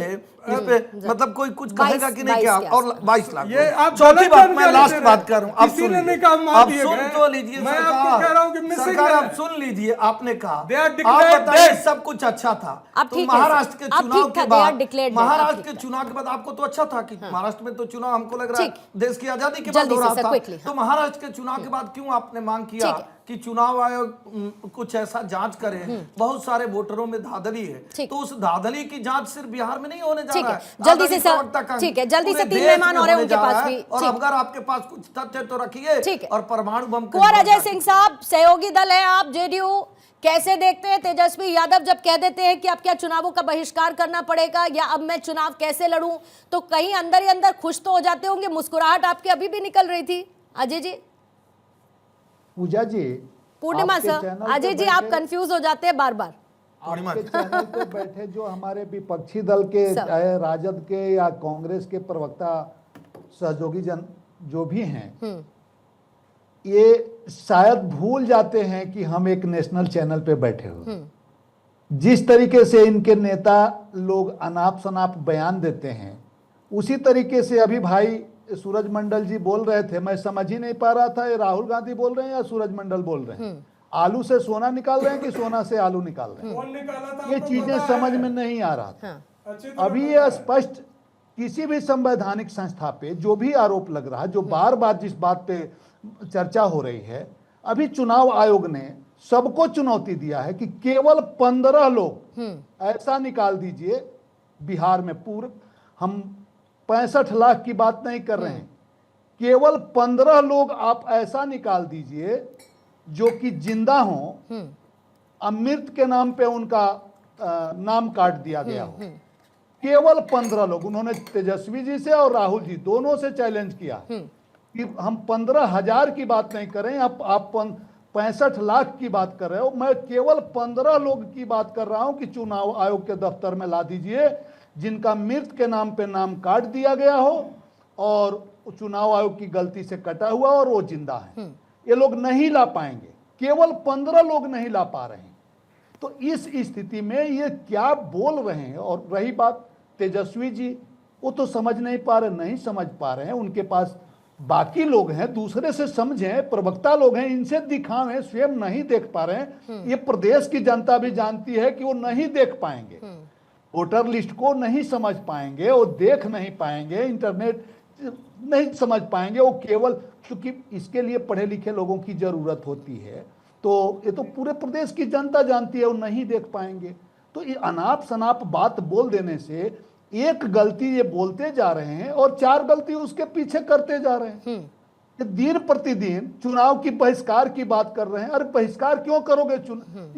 मतलब कोई कुछ कहेगा कि नहीं? क्या? और 22 लाख। ये आप चौथी बात, मैं गलत लास्ट जानकारी बात कर रहा हूँ, आप किसी सुन ने लीजिए। नहीं कहा मार आप दिए सुन गए। तो लीजिए मैं आपको कह रहा हूँ कि missing सरकार, आप है। सुन लीजिए। आपने कहा They are आप declared बताइए dead। सब कुछ अच्छा था, अब तो ठीक है महाराष्ट्र के सर, अब चुनाव ठीक के था, they are बाद, declared dead, महाराष्ट्र अब के ठीक चुनाव के बाद आपको तो अच्छा था कि महाराष्ट्र में तो चुनाव हमको लग रहा है ठीक। देश की आजादी के बाद जल्दी हो से रहा सर, था। quickly, हाँ। तो महाराष्ट्र के चुनाव के बाद क्यों आपने मांग किया ठीक है। कि चुनाव आयोग कुछ ऐसा जांच करे? बहुत सारे वोटरों में धांधली है, ठीक। तो उस धांधली की जांच सिर्फ बिहार में नहीं होने जा ठीक रहा है, है। जल्दी से आदरणीय सर, प्रवक्ता का ठीक है, जल्दी से पूरे 3 देश मेहमान में और हैं होने उनके जा पास रहा है। भी, और ठीक। अगर आपके पास कुछ तथ्य तो रखिए, ठीक है। और परमाणु बम कुंवर अजय सिंह साहब, सहयोगी दल है आप, जेडीयू, कैसे देखते हैं तेजस्वी यादव जब कह देते हैं कि अब क्या चुनावों का बहिष्कार करना पड़ेगा या अब मैं चुनाव कैसे लड़ूं, तो कहीं अंदर ही अंदर खुश तो हो जाते होंगे, मुस्कुराहट आपके अभी भी निकल रही थी। अजय जी, पूजा जी, पूर्णिमा आपके सर, चैनल पे अजय जी आप बैठे- कंफ्यूज हो जाते हैं बार बार। आपके चैनल पे बैठे जो हमारे विपक्षी दल के, सब। चाहे राजद के या कांग्रेस के प्रवक्ता सहयोगी जन जो भी हैं, ये शायद भूल जाते हैं कि हम एक नेशनल चैनल पे बैठे हो। जिस तरीके से इनके नेता लोग अनाप शनाप बयान देते हैं, उसी तरीके से अभी भाई सूरज मंडल जी बोल रहे थे, मैं समझ ही नहीं पा रहा था ये राहुल गांधी बोल रहे हैं या सूरज मंडल बोल रहे हैं। आलू से सोना निकाल रहे हैं कि सोना से आलू निकाल रहे हैं, कौन निकाला था ये आपको चीजें पता समझ है? में नहीं आ रहा था। अच्छी तरह अभी पता ये है। स्पष्ट किसी भी संवैधानिक संस्था पे जो भी आरोप लग रहा है, जो बार बार जिस बात पे चर्चा हो रही है, अभी चुनाव आयोग ने सबको चुनौती दिया है कि केवल 15 लोग ऐसा निकाल दीजिए बिहार में। पूरे हम 65 लाख की बात नहीं कर रहे हैं, केवल 15 लोग आप ऐसा निकाल दीजिए जो कि जिंदा हों, अमृत के नाम पे उनका नाम काट दिया गया हो। केवल 15 लोग। उन्होंने तेजस्वी जी से और राहुल जी दोनों से चैलेंज किया कि हम 15,000 की बात नहीं कर रहे हैं, आप 65 लाख की बात कर रहे हो। मैं केवल 15 लोग की बात कर रहा हूं कि चुनाव आयोग के दफ्तर में ला दीजिए जिनका मृत के नाम पे नाम काट दिया गया हो और चुनाव आयोग की गलती से कटा हुआ और वो जिंदा है। ये लोग नहीं ला पाएंगे, केवल 15 लोग नहीं ला पा रहे हैं। तो इस स्थिति में ये क्या बोल रहे हैं। और रही बात तेजस्वी जी, वो तो समझ नहीं पा रहे, नहीं समझ पा रहे हैं। उनके पास बाकी लोग हैं, दूसरे से समझें, प्रवक्ता लोग हैं, इनसे दिखावें, स्वयं नहीं देख पा रहे हैं। ये प्रदेश की जनता भी जानती है कि वो नहीं देख पाएंगे, वोटर लिस्ट को नहीं समझ पाएंगे, वो देख नहीं पाएंगे, इंटरनेट नहीं समझ पाएंगे। वो केवल क्योंकि इसके लिए पढ़े लिखे लोगों की जरूरत होती है, तो ये तो पूरे प्रदेश की जनता जानती है, वो नहीं देख पाएंगे। तो ये अनाप शनाप बात बोल देने से एक गलती ये बोलते जा रहे हैं और 4 गलती उसके पीछे करते जा रहे हैं। ये दिन प्रतिदिन चुनाव की बहिष्कार की बात कर रहे हैं। अरे बहिष्कार क्यों करोगे?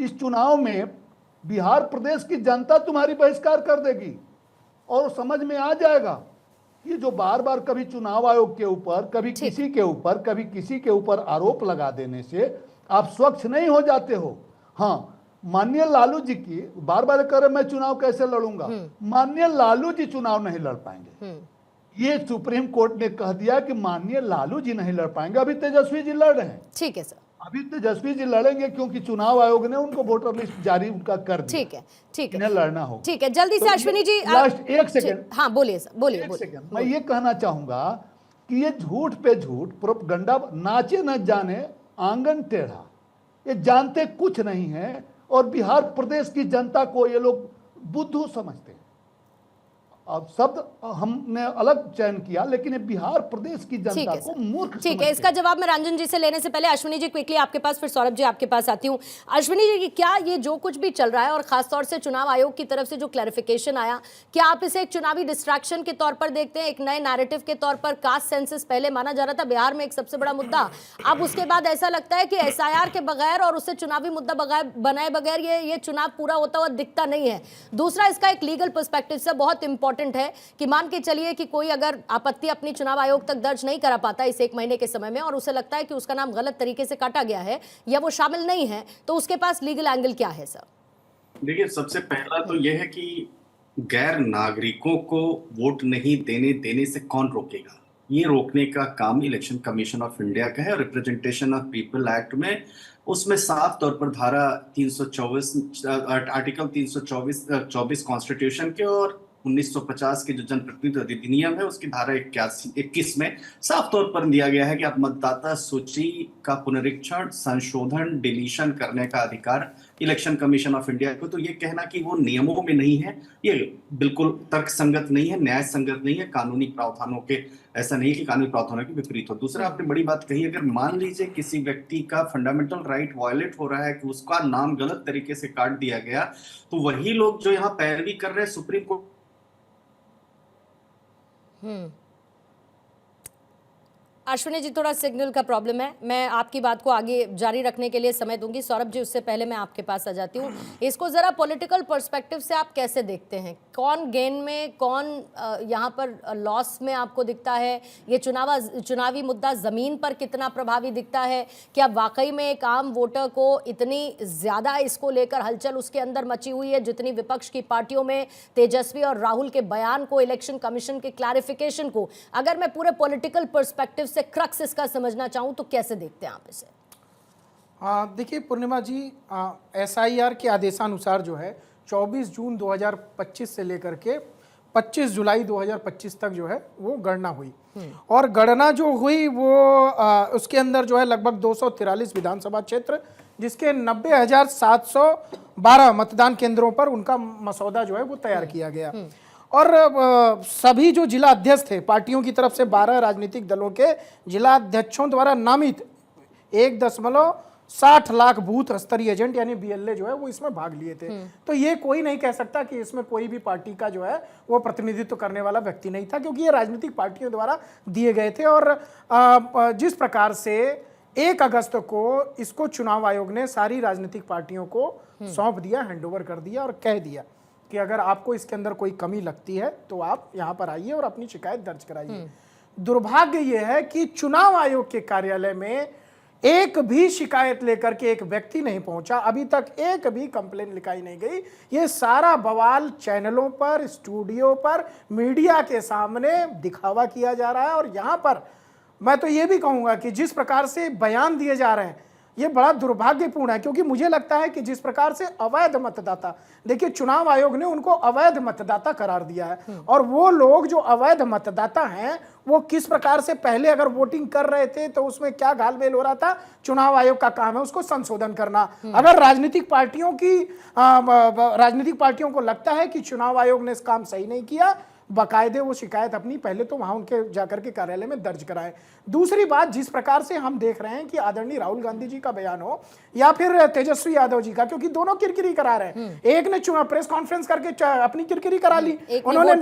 इस चुनाव में बिहार प्रदेश की जनता तुम्हारी बहिष्कार कर देगी और समझ में आ जाएगा। ये जो बार बार कभी चुनाव आयोग के ऊपर, कभी किसी के ऊपर, कभी किसी के ऊपर आरोप लगा देने से आप स्वच्छ नहीं हो जाते हो। हाँ, माननीय लालू जी की बार बार कह रहे मैं चुनाव कैसे लड़ूंगा, माननीय लालू जी चुनाव नहीं लड़ पाएंगे। ये सुप्रीम कोर्ट ने कह दिया कि माननीय लालू जी नहीं लड़ पाएंगे। अभी तेजस्वी जी लड़ रहे हैं। ठीक है सर, अभी तेजस्वी जी लड़ेंगे क्योंकि चुनाव आयोग ने उनको वोटर लिस्ट जारी उनका कर दिया। ठीक है, ठीक है, इन्हें लड़ना होगा। ठीक है। जल्दी से अश्विनी जी, लास्ट एक सेकंड, हाँ बोलिए सर, बोलिए एक बोलिए। सेकंड। मैं ये कहना चाहूंगा कि ये झूठ पे झूठ, प्रोपगंडा, नाचे न जाने आंगन टेढ़ा, ये जानते कुछ नहीं है और बिहार प्रदेश की जनता को ये लोग बुद्धू समझते हैं। शब्द हमने अलग चयन किया, लेकिन ये बिहार प्रदेश की ठीक जनता है को सर। मूर्ख ठीक है, समझते इसका जवाब मैं रंजन जी से लेने से पहले अश्विनी जी क्विकली आपके पास, फिर सौरभ जी आपके पास आती हूँ। अश्विनी जी, क्या ये जो कुछ भी चल रहा है और खासतौर से चुनाव आयोग की तरफ से जो क्लैरिफिकेशन आया, क्या आप इसे एक चुनावी डिस्ट्रैक्शन के तौर पर देखते हैं, एक नए नैरेटिव के तौर पर? कास्ट सेंसस पहले माना जा रहा था बिहार में एक सबसे बड़ा मुद्दा, अब उसके बाद ऐसा लगता है कि एसआईआर के बगैर और उससे चुनावी मुद्दा बनाए बगैर ये चुनाव पूरा होता हुआ दिखता नहीं है। दूसरा, इसका एक लीगल पर्सपेक्टिव से बहुत इंपॉर्टेंट है कि मान के चलिए कि कोई अगर आपत्ति अपनी चुनाव आयोग तक दर्ज नहीं करा पाता इस 1 महीने के समय में और उसे लगता है कि उसका नाम गलत तरीके से काटा गया है या वो शामिल नहीं है, तो उसके पास लीगल एंगल क्या है सर? देखिए, सबसे पहला तो यह है कि गैर नागरिकों को वोट नहीं देने से कौन रोकेगा? ये रोकने का काम इलेक्शन कमीशन ऑफ इंडिया का है। रिप्रेजेंटेशन ऑफ पीपल एक्ट में उसमें साफ तौर पर धारा 324 आर्टिकल 324 कॉन्स्टिट्यूशन के और 1950 के जो जनप्रतिनिधि अधिनियम है उसकी धारा 21 में साफ तौर पर दिया गया है कि आप मतदाता सूची का पुनरीक्षण, संशोधन, डिलीशन करने का अधिकार इलेक्शन कमीशन ऑफ इंडिया को। तो ये कहना कि वो नियमों में नहीं है, ये बिल्कुल तर्कसंगत नहीं है, न्याय संगत नहीं है, कानूनी प्रावधानों के ऐसा नहीं है कि कानूनी प्रावधानों के विपरीत हो। दूसरा, आपने बड़ी बात कही, अगर मान लीजिए किसी व्यक्ति का फंडामेंटल राइट वायलेट हो रहा है कि उसका नाम गलत तरीके से काट दिया गया, तो वही लोग जो यहाँ पैरवी कर रहे हैं सुप्रीम कोर्ट अश्विनी जी, थोड़ा सिग्नल का प्रॉब्लम है, मैं आपकी बात को आगे जारी रखने के लिए समय दूंगी। सौरभ जी, उससे पहले मैं आपके पास आ जाती हूँ। इसको जरा पॉलिटिकल पर्सपेक्टिव से आप कैसे देखते हैं? कौन गेन में, कौन यहाँ पर लॉस में आपको दिखता है? ये चुनावी मुद्दा जमीन पर कितना प्रभावी दिखता है? क्या वाकई में एक आम वोटर को इतनी ज्यादा इसको लेकर हलचल उसके अंदर मची हुई है जितनी विपक्ष की पार्टियों में तेजस्वी और राहुल के बयान को, इलेक्शन कमीशन के क्लैरिफिकेशन को, अगर मैं पूरे पॉलिटिकल पर्सपेक्टिव से क्रक्स इसका समझना चाहूं तो कैसे देखते हैं आप इसे? देखिए पूर्णिमा जी, एसआईआर के आदेशानुसार जो है 24 जून 2025 से लेकर के 25 जुलाई 2025 तक जो है वो गणना हुई और गणना जो हुई वो उसके अंदर जो है लगभग 243 विधानसभा क्षेत्र, जिसके 90,712 मतदान केंद्रों पर उनका मसौदा जो है वो तैयार किया गया और सभी जो जिला अध्यक्ष थे पार्टियों की तरफ से 12 राजनीतिक दलों के जिला अध्यक्षों द्वारा नामित 1.60 लाख बूथ स्तरीय एजेंट यानी बीएलए जो है वो इसमें भाग लिए थे। तो ये कोई नहीं कह सकता कि इसमें कोई भी पार्टी का जो है वो प्रतिनिधित्व करने वाला व्यक्ति नहीं था, क्योंकि ये राजनीतिक पार्टियों द्वारा दिए गए थे। और जिस प्रकार से 1 अगस्त को इसको चुनाव आयोग ने सारी राजनीतिक पार्टियों को सौंप दिया, हैंडओवर कर दिया और कह दिया कि अगर आपको इसके अंदर कोई कमी लगती है तो आप यहाँ पर आइए और अपनी शिकायत दर्ज कराइए। दुर्भाग्य यह है कि चुनाव आयोग के कार्यालय में एक भी शिकायत लेकर के एक व्यक्ति नहीं पहुंचा, अभी तक एक भी कंप्लेन लिखाई नहीं गई। ये सारा बवाल चैनलों पर, स्टूडियो पर, मीडिया के सामने दिखावा किया जा रहा है। और यहाँ पर मैं तो ये भी कहूँगा कि जिस प्रकार से बयान दिए जा रहे हैं ये बड़ा दुर्भाग्यपूर्ण है, क्योंकि मुझे लगता है कि जिस प्रकार से अवैध मतदाता, देखिए चुनाव आयोग ने उनको अवैध मतदाता करार दिया है और वो लोग जो अवैध मतदाता हैं वो किस प्रकार से पहले अगर वोटिंग कर रहे थे तो उसमें क्या घालमेल हो रहा था, चुनाव आयोग का काम है उसको संशोधन करना। अगर राजनीतिक पार्टियों को लगता है कि चुनाव आयोग ने इस काम सही नहीं किया, बाकायदे वो शिकायत अपनी पहले तो वहां उनके जाकर के कार्यालय में दर्ज कराएं। दूसरी बात, जिस प्रकार से हम देख रहे हैं कि आदरणीय राहुल गांधी जी का बयान हो या फिर तेजस्वी यादव जी का, क्योंकि दोनों किरकिरी करा रहे हैं। एक ने प्रेस कॉन्फ्रेंस करके अपनी किरकिरी करा ली, उन्होंने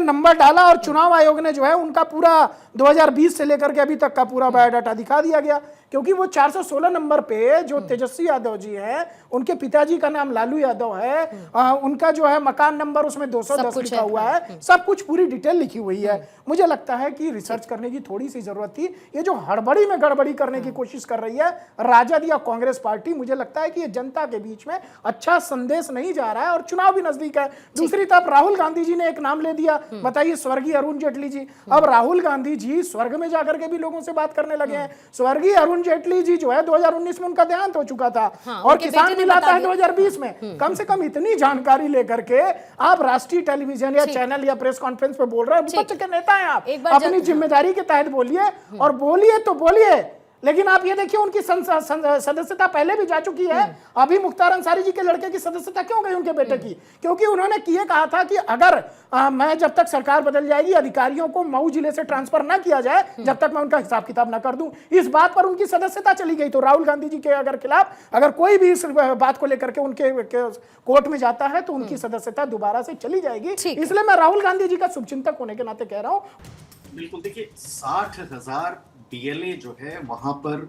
नंबर डाला और चुनाव आयोग ने जो है उनका पूरा 2020 से लेकर के अभी तक का पूरा बायोडाटा दिखा दिया गया, क्योंकि वो 416 नंबर पे जो तेजस्वी यादव जी हैं उनके पिताजी का नाम लालू यादव है, उनका जो है मकान नंबर उसमें 210 लिखा हुआ है, सब कुछ पूरी डिटेल लिखी हुई है। मुझे लगता है कि रिसर्च करने की थोड़ी सी जरूरत थी। ये जो हड़बड़ी में गड़बड़ी करने की कोशिश कर रही है राजद या कांग्रेस पार्टी, मुझे लगता है कि ये जनता के बीच में अच्छा संदेश नहीं जा रहा है और चुनाव भी नजदीक है। दूसरी तरफ राहुल गांधी जी ने एक नाम ले दिया, बताइए, स्वर्गीय अरुण जेटली जी। अब राहुल गांधी जी स्वर्ग में जाकर के भी लोगों से बात करने लगे हैं। स्वर्गीय अरुण जेटली जी जो है 2019 में उनका देहांत हो चुका था और किसान बिल आता है 2020 में। कम से कम इतनी जानकारी लेकर के आप राष्ट्रीय टेलीविजन या चैनल या प्रेस कॉन्फ्रेंस पे बोल रहे हैं, विपक्ष के नेता हैं आप, अपनी जिम्मेदारी के तहत बोलिए और बोलिए तो बोलिए, लेकिन आप ये देखिए उनकी सदस्यता पहले भी जा चुकी है। अभी मुख्तार अंसारी जी के लड़के की सदस्यता क्यों गई उनके बेटे की? क्योंकि उन्होंने ये कहा था कि अगर मैं जब तक सरकार बदल जाएगी अधिकारियों को मऊ जिले से ट्रांसफर ना किया जाए जब तक मैं उनका हिसाब किताब ना कर दूं, इस बात पर उनकी सदस्यता चली गई। तो राहुल गांधी जी के अगर खिलाफ अगर कोई भी इस बात को लेकर के उनके कोर्ट में जाता है तो उनकी सदस्यता दोबारा से चली जाएगी। इसलिए मैं राहुल गांधी जी का शुभचिंतक होने के नाते कह रहा हूं। बिल्कुल, देखिए 60,000 बीएलए जो है वहां पर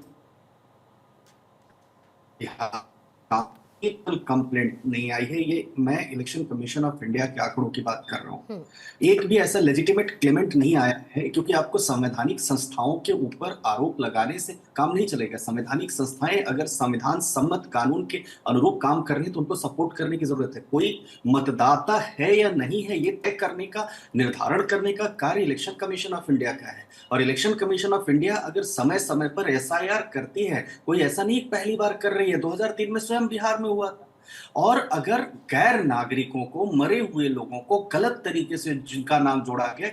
एक कंप्लेंट नहीं आई है। ये मैं इलेक्शन कमीशन ऑफ इंडिया के आंकड़ों की बात कर रहा हूँ। एक भी ऐसा लेजिटिमेट क्लेमेंट नहीं आया है, क्योंकि आपको संवैधानिक संस्थाओं के ऊपर आरोप लगाने से काम नहीं चलेगा। संवैधानिक संस्थाएं अगर संविधान सम्मत कानून के अनुरूप काम कर रही है तो उनको सपोर्ट करने की जरूरत है। कोई मतदाता है या नहीं है ये तय करने का, निर्धारण करने का कार्य इलेक्शन कमीशन ऑफ इंडिया का है। और इलेक्शन कमीशन ऑफ इंडिया अगर समय समय पर एसआईआर करती है, कोई ऐसा नहीं पहली बार कर रही है, 2003 में स्वयं बिहार में हुआ था। और अगर गैर नागरिकों को, मरे हुए लोगों को गलत तरीके से जिनका नाम जोड़ा गया,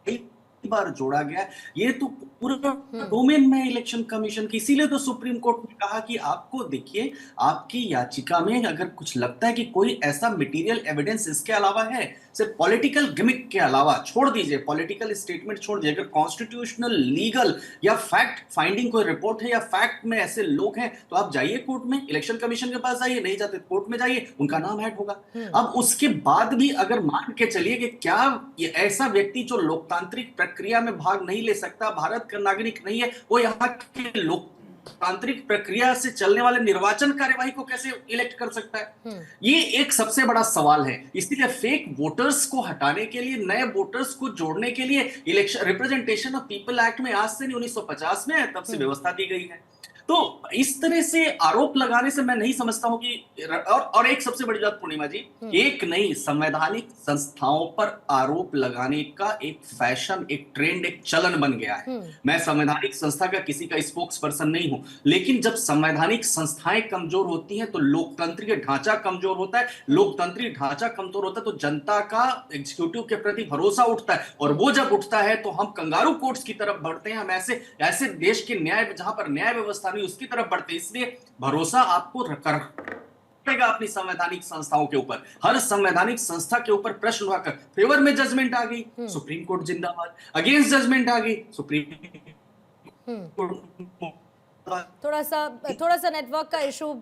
कई बार जोड़ा गया, ये तो पूरा डोमेन में इलेक्शन कमीशन की। इसीलिए तो सुप्रीम कोर्ट ने कहा कि आपको देखिए, आपकी याचिका में अगर कुछ लगता है कि कोई ऐसा मटेरियल एविडेंस इसके अलावा है, सिर्फ पॉलिटिकल गिमिक के अलावा, छोड़ दीजिए पॉलिटिकल स्टेटमेंट छोड़ दीजिए, अगर कॉन्स्टिट्यूशनल, लीगल या फैक्ट फाइंडिंग कोई रिपोर्ट है या फैक्ट में ऐसे लोग हैं तो आप जाइए कोर्ट में, इलेक्शन कमीशन के पास जाइए, नहीं जाते कोर्ट में जाइए, उनका नाम ऐड होगा। अब उसके बाद भी अगर मान के चलिए कि क्या ये ऐसा व्यक्ति जो लोकतांत्रिक प्रक्रिया में भाग नहीं ले सकता, भारत का नागरिक नहीं है, वो यहाँ के लोकतांत्रिक प्रक्रिया से चलने वाले निर्वाचन कार्यवाही को कैसे इलेक्ट कर सकता है? ये एक सबसे बड़ा सवाल है। इसलिए फेक वोटर्स को हटाने के लिए, नए वोटर्स को जोड़ने के लिए election representation of people act में आज से नहीं 1950 में है, तब से व्यवस्था दी गई है। तो इस तरह से आरोप लगाने से मैं नहीं समझता हूं कि और एक सबसे बड़ी बात पूर्णिमा जी, एक नहीं, संवैधानिक संस्थाओं पर आरोप लगाने का एक फैशन, एक ट्रेंड, एक चलन बन गया है। मैं संवैधानिक संस्था का किसी का स्पोक्स पर्सन नहीं हूं, लेकिन जब संवैधानिक संस्थाएं कमजोर होती हैं तो लोकतंत्रीय ढांचा कमजोर होता है। लोकतंत्रीय ढांचा कमजोर होता है तो जनता का एग्जीक्यूटिव के प्रति भरोसा उठता है, और वो जब उठता है तो हम कंगारू कोर्ट्स की तरफ बढ़ते हैं। हम ऐसे देश के न्याय, जहां पर न्याय व्यवस्था उसकी तरफ बढ़ते। इसलिए भरोसा आपको रखेगा अपनी संवैधानिक संस्थाओं के ऊपर। हर संवैधानिक संस्था के ऊपर प्रश्न उठाकर फेवर में जजमेंट आ गई, सुप्रीम कोर्ट जिंदाबाद, अगेंस्ट जजमेंट आ गई, सुप्रीम कोर्ट। थोड़ा सा नेटवर्क का इशू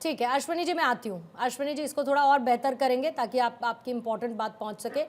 ठीक है। अश्विनी जी मैं आती हूँ। अश्विनी जी इसको थोड़ा और बेहतर करेंगे ताकि आपकी इंपॉर्टेंट बात पहुंच सके।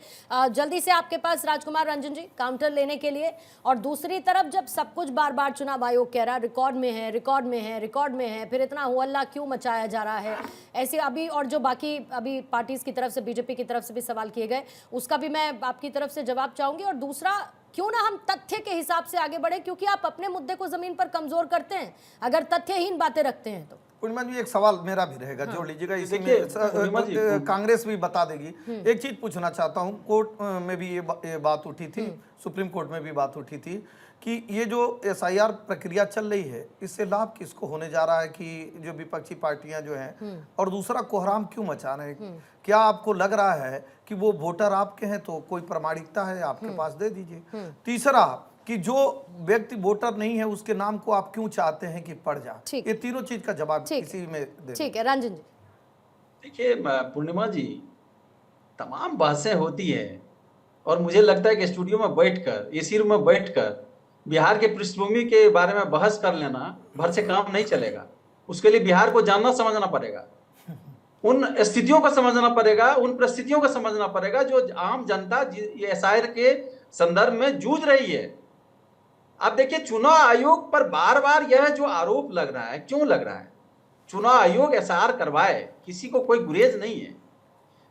जल्दी से आपके पास राजकुमार रंजन जी काउंटर लेने के लिए। और दूसरी तरफ जब सब कुछ बार बार चुनाव आयोग कह रहा रिकॉर्ड में है, रिकॉर्ड में है, रिकॉर्ड में है, फिर इतना हुआ क्यों मचाया जा रहा है ऐसे अभी, और जो बाकी अभी पार्टीज की तरफ से, बीजेपी की तरफ से भी सवाल किए गए, उसका भी मैं आपकी तरफ से जवाब चाहूंगी। और दूसरा, क्यों ना हम तथ्य के हिसाब से आगे बढ़े, क्योंकि आप अपने मुद्दे को जमीन पर कमजोर करते हैं अगर तथ्यहीन बातें रखते हैं तो। पूर्णिमा जी एक सवाल मेरा भी रहेगा, जोड़ लीजिएगा, इसी में कांग्रेस भी बता देगी। एक चीज पूछना चाहता हूँ, कोर्ट में भी ये बात उठी थी, सुप्रीम कोर्ट में भी बात उठी थी कि ये जो एसआईआर प्रक्रिया चल रही है इससे लाभ किसको होने जा रहा है, कि जो विपक्षी पार्टियां जो हैं, और दूसरा कोहराम क्यों मचा रहे हैं? क्या आपको लग रहा है कि वो वोटर आपके हैं तो कोई प्रामाणिकता है आपके पास, दे दीजिए। तीसरा, कि जो व्यक्ति वोटर नहीं है उसके नाम को आप क्यों चाहते हैं कि पड़ जाए? ये तीनों चीज का जवाब इसी में दे। ठीक है रंजन जी। देखिए पूर्णिमा जी, तमाम बहसें होती है और मुझे लगता है कि स्टूडियो में बैठकर, एसी रूम में बैठकर बिहार के पृष्ठभूमि के बारे में बहस कर लेना भर से काम नहीं चलेगा। उसके लिए बिहार को जानना समझना पड़ेगा, उन स्थितियों को समझना पड़ेगा, उन परिस्थितियों को समझना पड़ेगा जो आम जनता एसआईआर के संदर्भ में जूझ रही है। आप देखिए, चुनाव आयोग पर बार बार यह जो आरोप लग रहा है, क्यों लग रहा है? चुनाव आयोग एसआईआर करवाए, किसी को कोई गुरेज नहीं है,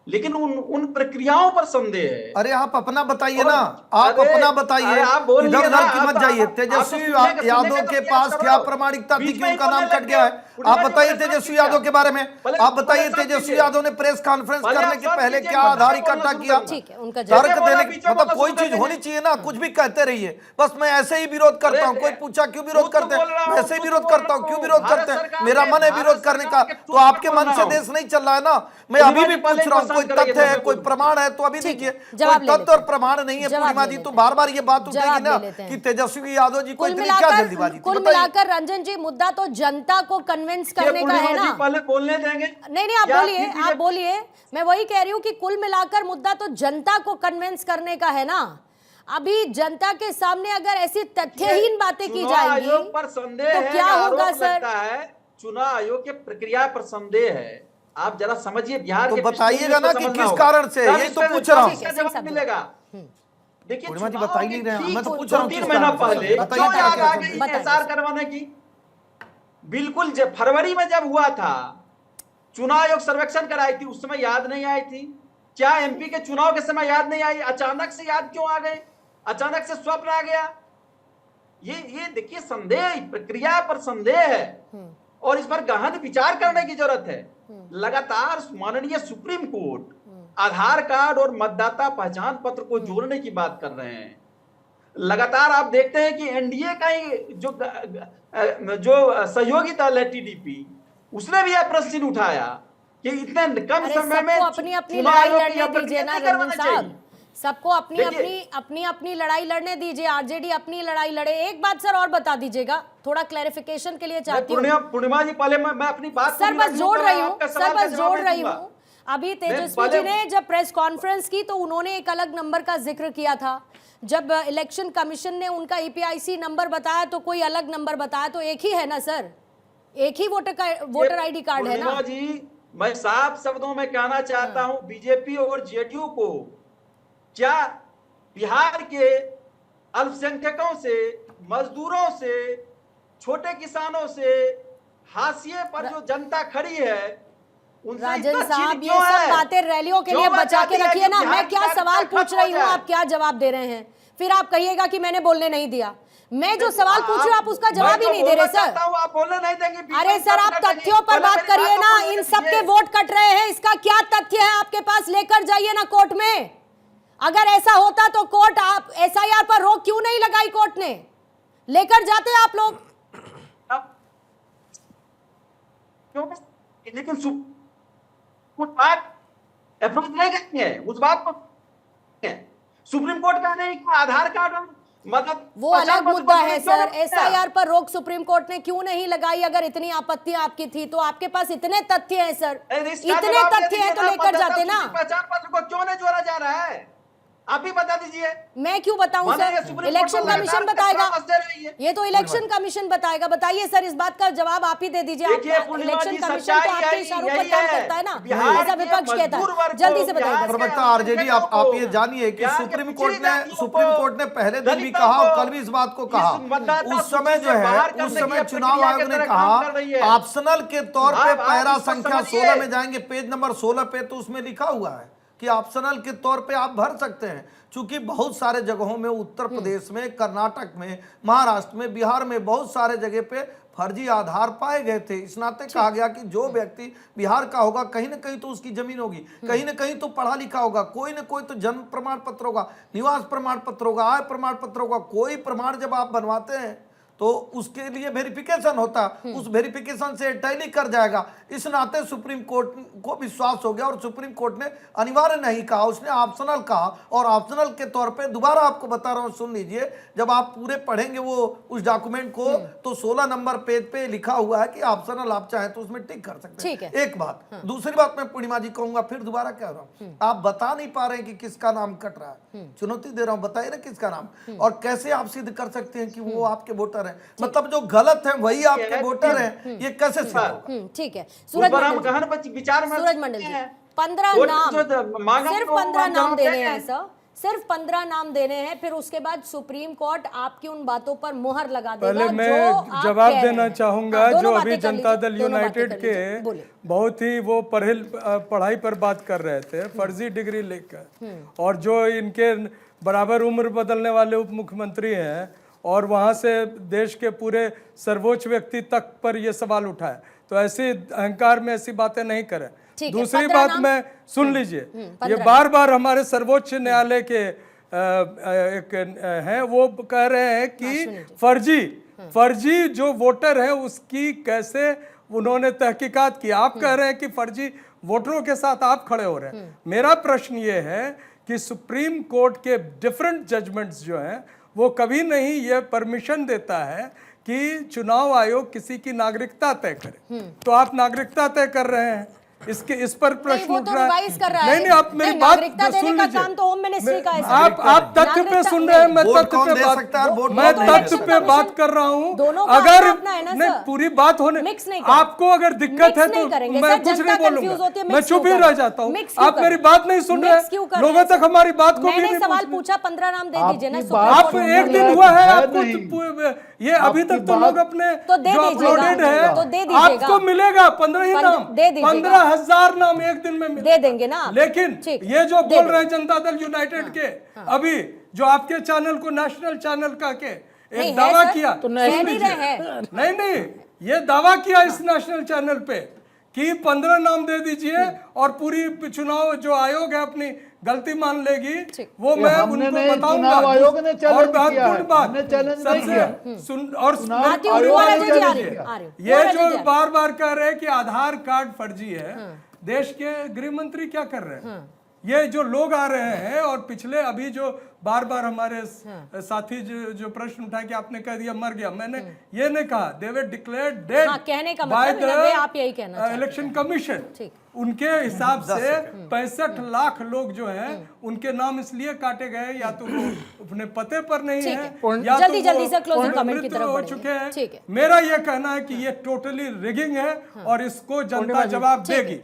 लेकिन उन प्रक्रियाओं पर संदेह है। अरे आप अपना बताइए ना, आप अपना बताइए, इधर उधर की मत जाइए। तेजस्वी यादव के पास क्या प्रामाणिकता थी कि उनका नाम कट गया है? आप बताइए तेजस्वी यादव के बारे में, आप बताइए तेजस्वी यादव ने प्रेस कॉन्फ्रेंस करने के पहले क्या आधार इकट्ठा किया? तर्क देने की मतलब कोई चीज होनी चाहिए ना, कुछ भी कहते रहिए, बस मैं ऐसे ही विरोध करता हूँ। कोई पूछा क्यों विरोध करते हैं, मैं ऐसे ही विरोध करता हूँ। क्यों विरोध करते हैं? मेरा मन है विरोध करने का, तो आपके मन से देश नहीं चल रहा है ना। मैं अभी भी पूछ रहा हूँ, कोई तथ्य है, कोई प्रमाण है तो अभी दीजिए। कोई तथ्य और प्रमाण नहीं है पूर्णिमा जी, तो बार बार ये बात उठेगी ना कि तेजस्वी यादव जी को इतनी क्या जल्दीबाजी। कुल मिलाकर रंजन जी मुद्दा तो जनता को कन्विंस करने का है ना। पहले बोलने देंगे। नहीं आप बोलिए, मैं वही कह रही हूँ कि कुल मिलाकर मुद्दा तो जनता को कन्विंस करने का है ना। अभी जनता के सामने अगर ऐसी तथ्यहीन बातें की जाएंगी पर संदेह तो क्या होगा सर? चुनाव आयोग के प्रक्रिया पर संदेह है। आप जरा समझिए बिहार तो के बताइएगा ना कि किस कारण से, यही तो पूछ रहा हूँ। जवाब मिलेगा। देखिए पूर्णिमा जी बता ही नहीं रहे हैं, मैं तो पूछ रहा हूँ 3 महीना पहले क्यों याद आ गई इंतजार करवाने की? बिल्कुल जब फरवरी में जब हुआ था चुनाव आयोग सर्वेक्षण कराई थी, उस समय याद नहीं आई थी क्या? एमपी के चुनाव के समय याद नहीं आई? अचानक से याद क्यों आ गए? अचानक से स्वप्न आ गया? ये देखिए संदेह, प्रक्रिया पर संदेह है और इस पर गहन विचार करने की जरूरत है। लगातार माननीय सुप्रीम कोर्ट आधार कार्ड और मतदाता पहचान पत्र को जोड़ने की बात कर रहे हैं। लगातार आप देखते हैं कि एनडीए का ही जो सहयोगी दल है टीडीपी, उसने भी यह प्रश्न उठाया कि इतने कम समय में अपनी अपनी लड़ाई लड़ने दीजिए ना रंजन साहब, सबको अपनी लड़ाई लड़ने दीजिए। आरजेडी अपनी लड़ाई लड़े। एक बात सर और बता दीजिएगा, थोड़ा क्लैरिफिकेशन के लिए चाहती हूँ। पूर्णिमा जी पहले मैं अपनी बात सर बस जोड़ रही हूँ। अभी तेजस्वी जी ने जब प्रेस कॉन्फ्रेंस की तो उन्होंने एक अलग नंबर का जिक्र किया था। जब इलेक्शन कमीशन ने उनका ईपीआईसी नंबर बताया तो कोई अलग नंबर बताया। तो एक ही है ना सर, एक ही वोटर आईडी कार्ड है ना जी। मैं साफ शब्दों में कहना चाहता हूं बीजेपी और जेडीयू को, क्या बिहार के अल्पसंख्यकों से, मजदूरों से, छोटे किसानों से, हाशिए पर जो जनता खड़ी है, राजन साहब ये सब बातें रैलियों के लिए बचा के रखिए ना। मैं क्या सवाल पूछ रही हूँ, आप क्या जवाब दे रहे हैं? फिर आप कहिएगा कि मैंने बोलने नहीं दिया। मैं जो सवाल पूछ रही हूँ आप उसका जवाब ही नहीं दे रहे सर। आप बोलने नहीं देंगे। अरे सर आप तथ्यों पर बात करिए ना। इन सब के वोट कट रहे हैं, इसका क्या तथ्य है आपके पास? लेकर जाइए ना कोर्ट में। अगर ऐसा होता तो कोर्ट, आप एसआईआर पर रोक क्यों नहीं लगाई कोर्ट ने? लेकर जाते आप लोग। लेकिन कुछ बात अप्रूव नहीं करती है, उस बात को सुप्रीम कोर्ट का नहीं कि आधार कार्ड मतलब वो अलग मुद्दा है सर। एसआईआर पर रोक सुप्रीम कोर्ट ने क्यों नहीं लगाई? अगर इतनी आपत्ति आपकी थी तो आपके पास इतने तथ्य हैं सर, इतने तथ्य हैं तो लेकर जाते ना। पहचान पत्र को क्यों नहीं जोड़ा जा रहा है? आप ही बता दीजिए। मैं क्यों बताऊं सर? इलेक्शन कमीशन बताएगा। ये तो इलेक्शन कमीशन बताएगा। बताइए सर, इस बात का जवाब आप ही दे दीजिए। इलेक्शन कमीशन तो आपके इशारों पर काम करता है ना, ऐसा विपक्ष कहता है। जल्दी से बताइए। प्रवक्ता आरजेडी आप ये जानिए कि सुप्रीम कोर्ट ने पहले दिन भी कहा और कल भी इस बात को कहा। उस समय जो है, उस समय चुनाव आयोग ने कहा ऑप्शनल के तौर पे पैरा संख्या 16 में जाएंगे, पेज नंबर 16 पे, तो उसमें लिखा हुआ है कि ऑप्शनल के तौर पे आप भर सकते हैं। चूंकि बहुत सारे जगहों में, उत्तर प्रदेश में, कर्नाटक में, महाराष्ट्र में, बिहार में बहुत सारे जगह पे फर्जी आधार पाए गए थे। इस नाते कहा गया कि जो व्यक्ति बिहार का होगा कहीं ना कहीं तो उसकी जमीन होगी, कहीं ना कहीं तो पढ़ा लिखा होगा, कोई ना कोई तो जन्म प्रमाण पत्र होगा, निवास प्रमाण पत्र होगा, आय प्रमाण पत्र होगा। कोई प्रमाण जब आप बनवाते हैं तो उसके लिए वेरिफिकेशन होता, उस वेरिफिकेशन से टैली कर जाएगा। इस नाते सुप्रीम कोर्ट को विश्वास हो गया और सुप्रीम कोर्ट ने अनिवार्य नहीं कहा, उसने ऑप्शनल कहा। और ऑप्शनल के तौर पे दोबारा आपको बता रहा हूं, सुन लीजिए, जब आप पूरे पढ़ेंगे वो उस डॉक्यूमेंट को तो 16 नंबर पेज पे लिखा हुआ है कि ऑप्शनल आप चाहें तो उसमें टिक कर सकते हैं। एक बात। दूसरी बात मैं पूर्णिमा जी कहूंगा, फिर दोबारा कह रहा हूं, आप बता नहीं पा रहे हैं कि किसका नाम कट रहा है। चुनौती दे रहा हूं, बताइए ना किसका नाम, और कैसे आप सिद्ध कर सकते हैं कि वो आपके वोटर है। मतलब जो गलत है वही आपके वोटर हैं, ये कैसे सिद्ध होगा? ठीक है सूरज मंडल जी, 15 नाम, सिर्फ 15 नाम देने हैं सर, सिर्फ 15 नाम देने हैं। फिर उसके बाद सुप्रीम कोर्ट आपकी उन बातों पर मुहर लगा देगा। पहले मैं जवाब देना चाहूंगा जो अभी जनता दल यूनाइटेड के बहुत ही वो पढ़ाई पर बात कर रहे थे, फर्जी डिग्री लेकर, और जो इनके बराबर उम्र बदलने वाले उप मुख्यमंत्री हैं और वहाँ से देश के पूरे सर्वोच्च व्यक्ति तक पर ये सवाल उठाए, तो ऐसे अहंकार में ऐसी बातें नहीं करें। दूसरी बात मैं सुन लीजिए, ये बार बार हमारे सर्वोच्च न्यायालय के एक हैं, वो कह रहे हैं कि फर्जी जो वोटर है उसकी कैसे उन्होंने तहकीकात की। आप कह रहे हैं कि फर्जी वोटरों के साथ आप खड़े हो रहे हैं। मेरा प्रश्न ये है कि सुप्रीम कोर्ट के डिफरेंट जजमेंट्स जो हैं वो कभी नहीं ये परमिशन देता है कि चुनाव आयोग किसी की नागरिकता तय करे। तो आप नागरिकता तय कर रहे हैं, इस पर प्रश्न उठ रहा है। नहीं, आप मेरी बात सुन लीजिए। आप तथ्य पे सुन रहे हैं, मैं तथ्य पे बात कर रहा हूँ। अगर नहीं पूरी बात होने, आपको अगर दिक्कत है तो मैं कुछ नहीं बोलूंगा, मैं चुप ही रह जाता हूँ। आप मेरी बात नहीं सुन रहे, लोगों तक हमारी बात को भी नहीं सवाल पूछा, 15 नाम दे दीजिए ना। आप एक दिन हुआ है आपको, ये अभी तक तो लोग अपने जो अपलोडेड है आपको मिलेगा 15 ही नाम, 15,000 नाम एक दिन में दे देंगे ना। लेकिन ये जो बोल रहे हैं जनता दल यूनाइटेड के, अभी जो आपके चैनल को नेशनल चैनल का के एक दावा किया, तो नहीं, ये दावा किया इस नेशनल चैनल पे कि 15 नाम दे दीजिए और पूरी चुनाव जो आयोग है अपनी गलती मान लेगी। वो मैं उनको बताऊंगा। आयोग ने और महत्वपूर्ण बात ये जो बार बार कह रहे हैं कि आधार कार्ड फर्जी है, देश के गृह मंत्री क्या कर रहे हैं? ये जो लोग आ रहे हैं और पिछले अभी जो बार बार हमारे साथी जो प्रश्न उठाए कि आपने कह दिया मर गया, मैंने ये नहीं कहा। They were declared dead by the election commission. उनके हिसाब से 65 लाख लोग जो हैं उनके नाम इसलिए काटे गए, या तो वो अपने पते पर नहीं है या तो वो मृत्यु हो चुके हैं। मेरा ये कहना है कि ये टोटली रिगिंग है और इसको जनता जवाब देगी।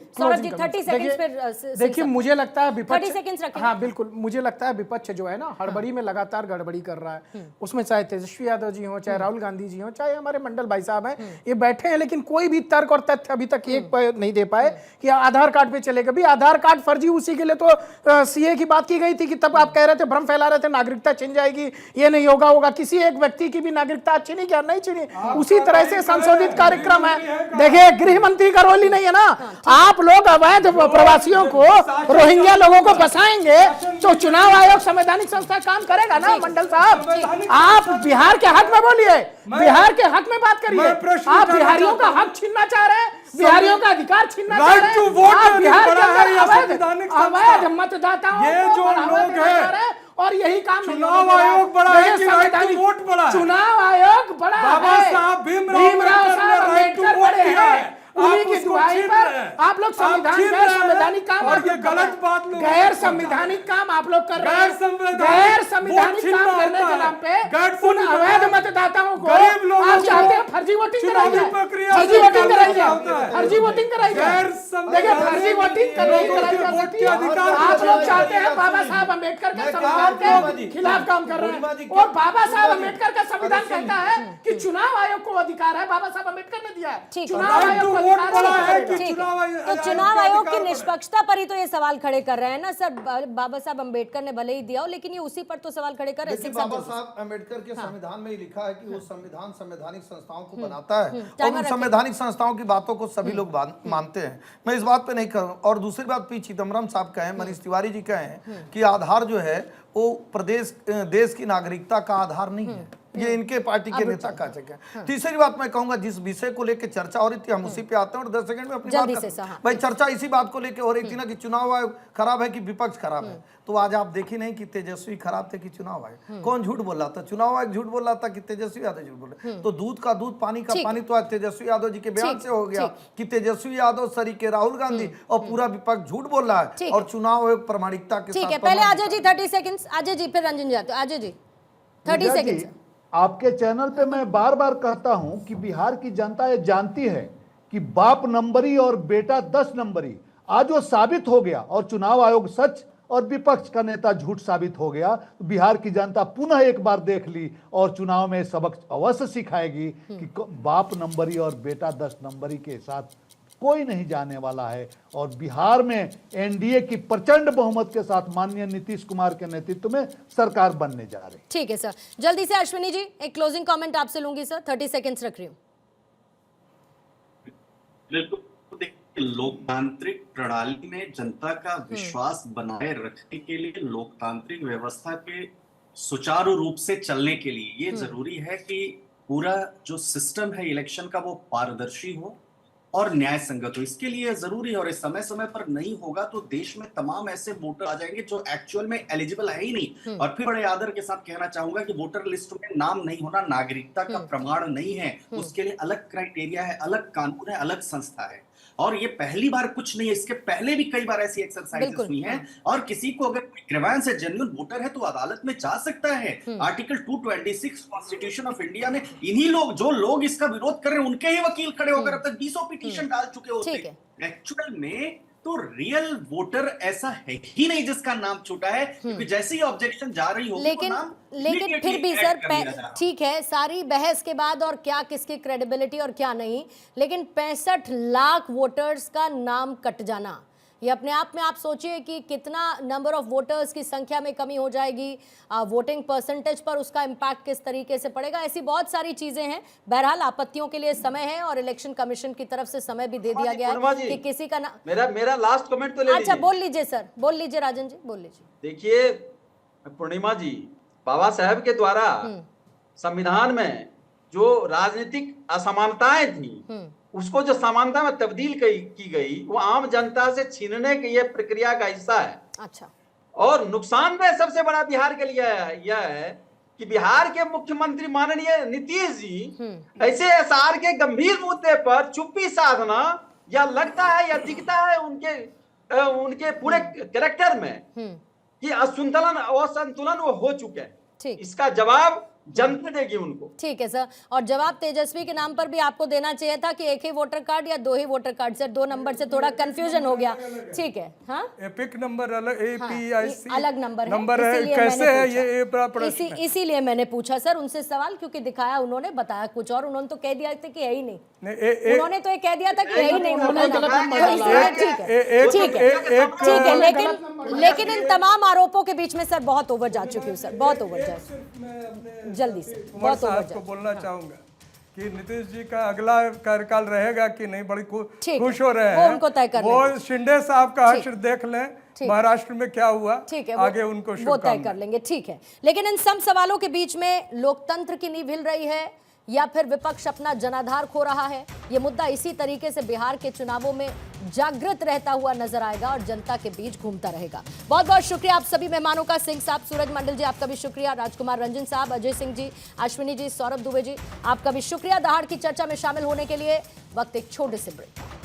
देखिए, मुझे लगता है विपक्ष, हाँ बिल्कुल, मुझे लगता है विपक्ष जो है ना हड़बड़ी में लगातार गड़बड़ी कर रहा है। उसमें चाहे तेजस्वी यादव जी हो, चाहे राहुल गांधी जी हो, चाहे हमारे मंडल भाई साहब हैं, ये बैठे हैं, लेकिन कोई भी तर्क और तथ्य अभी तक एक नहीं दे पाए कि आधार कार्ड पे चलेगा। भी आधार कार्ड फर्जी, उसी के लिए तो सीए की बात की गई थी कि तब आप कह रहे थे, भ्रम फैला रहे थे, नागरिकता छिन जाएगी, ये नहीं होगा। किसी एक व्यक्ति की भी नागरिकता छिनी क्या? नहीं छिनी। उसी तरह से संशोधित कार्यक्रम है। देखिए, गृह मंत्री का रोल ही नहीं है ना। आप लोग अवैध प्रवासियों को, रोहिंग्या लोगों को बसाएंगे तो चुनाव आयोग संवैधानिक संस्था काम करेगा ना। मंडल साहब, आप बिहार के हक में बोलिए, बिहार के हक में बात करिए। आप बिहारियों का हक छीनना चाह रहे हैं, बिहारियों का अधिकार छीनना चाह रहे हैं। आप बिहार के अंदर अवैध मतदाताओं जो लोग हैं और यही काम चुनाव आयोग बड़ा है कि राइट टू वोट बड़ा है। चुनाव आयोग बड़ा है, बाबा साहब भीमराव अम्बेडकर बड़े हैं। उन्हीं की दुआई पर आप लोग संविधान गैर संवैधानिक काम, और ये गलत बात लोग गैर संवैधानिक काम आप लोग कर रहे हैं। गैर संवैधानिक काम करने के नाम पे उन अवैध मतदाताओं को आप चाहते हैं फर्जी वोटिंग कराइए, फर्जी वोटिंग कराइए, फर्जी वोटिंग कराइए। देखिए, फर्जी वोटिंग नहीं कराई जा सकती। आप लोग चाहते हैं बाबा साहब अम्बेडकर के संविधान के खिलाफ काम कर रहे हैं। और बाबा साहब अम्बेडकर का संविधान कहता है कि चुनाव आयोग को अधिकार है, बाबा साहब अम्बेडकर ने दिया है। चुनाव आयोग तो चुनाव आयोग की निष्पक्षता पर ही तो ये सवाल खड़े कर रहे हैं ना सर। बाबा साहब अम्बेडकर ने भले ही दिया हो, लेकिन ये उसी पर तो सवाल खड़े कर रहे हैं। बाबा साहब अम्बेडकर के संविधान में ही लिखा है कि वो संविधान संवैधानिक संस्थाओं को बनाता है और उन संवैधानिक संस्थाओं की बातों को सभी लोग मानते हैं। मैं इस बात पे नहीं कर। और दूसरी बात, पी चिदम्बरम साहब कहे, मनीष तिवारी जी कहे कि आधार जो है वो देश की नागरिकता का आधार नहीं है। ये इनके पार्टी के नेता का चेक है। तीसरी बात मैं कहूंगा, जिस विषय को लेकर चर्चा हो रही थी, हम उसी पे आते हैं और 10 सेकंड में अपनी बात करते हैं। भाई, चर्चा इसी बात को लेकर हो रही थी ना कि चुनाव आयोग खराब है कि विपक्ष खराब है। तो आज आप देखी नहीं कि तेजस्वी खराब थे कि चुनाव आयोग? कौन झूठ बोल रहा था? चुनाव आयोग झूठ बोल रहा था कि तेजस्वी यादव झूठ बोल रहे? तो दूध का दूध, पानी का पानी तो आज तेजस्वी यादव जी के बयान से हो गया कि तेजस्वी यादव सरीके राहुल गांधी और पूरा विपक्ष झूठ बोल रहा है और चुनाव आयोग प्रामाणिकता के साथ। पहले अजय जी 30 सेकंड, अजय जी फिर रंजन जी। अजय जी 30 सेकंड। आपके चैनल पे मैं बार बार कहता हूं कि बिहार की जनता ये जानती है कि बाप नंबरी और बेटा 10 नंबरी। आज वो साबित हो गया और चुनाव आयोग सच और विपक्ष का नेता झूठ साबित हो गया। तो बिहार की जनता पुनः एक बार देख ली और चुनाव में सबक अवश्य सिखाएगी कि बाप नंबरी और बेटा 10 नंबरी के साथ कोई नहीं जाने वाला है। और बिहार में एनडीए की प्रचंड बहुमत के साथ माननीय नीतीश कुमार के नेतृत्व में सरकार बनने जा रही। ठीक है सर, जल्दी से अश्विनी जी एक क्लोजिंग कमेंट आपसे लूंगी सर, 30 सेकंड्स रख रही हूं। लोकतांत्रिक प्रणाली में जनता का विश्वास बनाए रखने के लिए, लोकतांत्रिक व्यवस्था के सुचारू रूप से चलने के लिए ये जरूरी है कि पूरा जो सिस्टम है इलेक्शन का वो पारदर्शी हो, और न्याय संगत हो। इसके लिए जरूरी है, और इस समय समय पर नहीं होगा तो देश में तमाम ऐसे वोटर आ जाएंगे जो एक्चुअल में एलिजिबल है ही नहीं। और फिर बड़े आदर के साथ कहना चाहूंगा कि वोटर लिस्ट में नाम नहीं होना नागरिकता का प्रमाण नहीं है, उसके लिए अलग क्राइटेरिया है, अलग कानून है, अलग संस्था है। और ये पहली बार कुछ नहीं है, इसके पहले भी कई बार ऐसी एक्सरसाइजेस हुई हैं। और किसी को अगर ग्रीवेंस है, जेन्युइन वोटर है, तो अदालत में जा सकता है। आर्टिकल 226 कॉन्स्टिट्यूशन ऑफ इंडिया में इन्हीं लोग, जो लोग इसका विरोध कर रहे हैं, उनके ही वकील खड़े होकर अब तक 20 पिटीशन डाल चुके होते। एक्चुअल में तो रियल वोटर ऐसा है ही नहीं जिसका नाम छूटा है, क्योंकि जैसे ही ऑब्जेक्शन जा रही होगी लेकिन फिर भी सर ठीक है, सारी बहस के बाद और क्या किसकी क्रेडिबिलिटी और क्या नहीं, लेकिन 65 लाख वोटर्स का नाम कट जाना, ये अपने आप में आप सोचिए कि कितना नंबर ऑफ वोटर्स की संख्या में कमी हो जाएगी, वोटिंग परसेंटेज पर उसका इम्पैक्ट किस तरीके से पड़ेगा, ऐसी बहुत सारी चीजें हैं। बहरहाल आपत्तियों के लिए समय है और इलेक्शन कमिशन की तरफ से समय भी दे दिया गया है कि किसी का ना मेरा लास्ट कमेंट तो ले अच्छा बोल लीजिए सर, बोल लीजिए राजन जी, बोल लीजिए। देखिए पूर्णिमा जी, बाबा साहब के द्वारा संविधान में जो राजनीतिक असमानताएं थी उसको जो समानता में तब्दील की गई, वो आम जनता से छीनने की ये प्रक्रिया का हिस्सा है। अच्छा। और नुकसान में सबसे बड़ा बिहार के लिए यह है कि बिहार के मुख्यमंत्री माननीय नीतीश जी ऐसे एसआर के गंभीर मुद्दे पर चुप्पी साधना, या लगता है या दिखता है उनके पूरे कैरेक्टर में कि असंतुलन वो हो चुके हैं। इसका जवाब जनता देगी उनको। ठीक है सर, और जवाब तेजस्वी के नाम पर भी आपको देना चाहिए था कि एक ही वोटर कार्ड या 2 ही वोटर कार्ड, सर 2 नंबर से थोड़ा कंफ्यूजन हो गया। ठीक है, हाँ एपिक नंबर अलग, APIC अलग नंबर है, कैसे है ये बड़ा प्रश्न है। इसीलिए मैंने पूछा सर उनसे सवाल, क्योंकि दिखाया उन्होंने, बताया कुछ और, उन्होंने तो कह दिया था कि है ही नहीं, उन्होंने तो ये कह दिया था कि है ही नहीं। ठीक है, लेकिन इन तमाम आरोपों के बीच में सर बहुत ओवर जा चुकी हूँ सर, बहुत ओवर जा, जल्दी से बहुत आपको बोलना चाहूंगा कि नीतीश जी का अगला कार्यकाल रहेगा कि नहीं, बड़ी खुश हो रहे हैं उनको तय कर वो शिंदे साहब का हश्र देख लें, महाराष्ट्र में क्या हुआ, ठीक है, आगे उनको वो तय कर लेंगे। ठीक है, लेकिन इन सब सवालों के बीच में लोकतंत्र की नींव हिल रही है या फिर विपक्ष अपना जनाधार खो रहा है, ये मुद्दा इसी तरीके से बिहार के चुनावों में जागृत रहता हुआ नजर आएगा और जनता के बीच घूमता रहेगा। बहुत बहुत शुक्रिया आप सभी मेहमानों का, सिंह साहब, सूरज मंडल जी आपका भी शुक्रिया, राजकुमार रंजन साहब, अजय सिंह जी, अश्विनी जी, सौरभ दुबे जी आपका भी शुक्रिया दहाड़ की चर्चा में शामिल होने के लिए। वक्त एक छोटे से ब्रेक।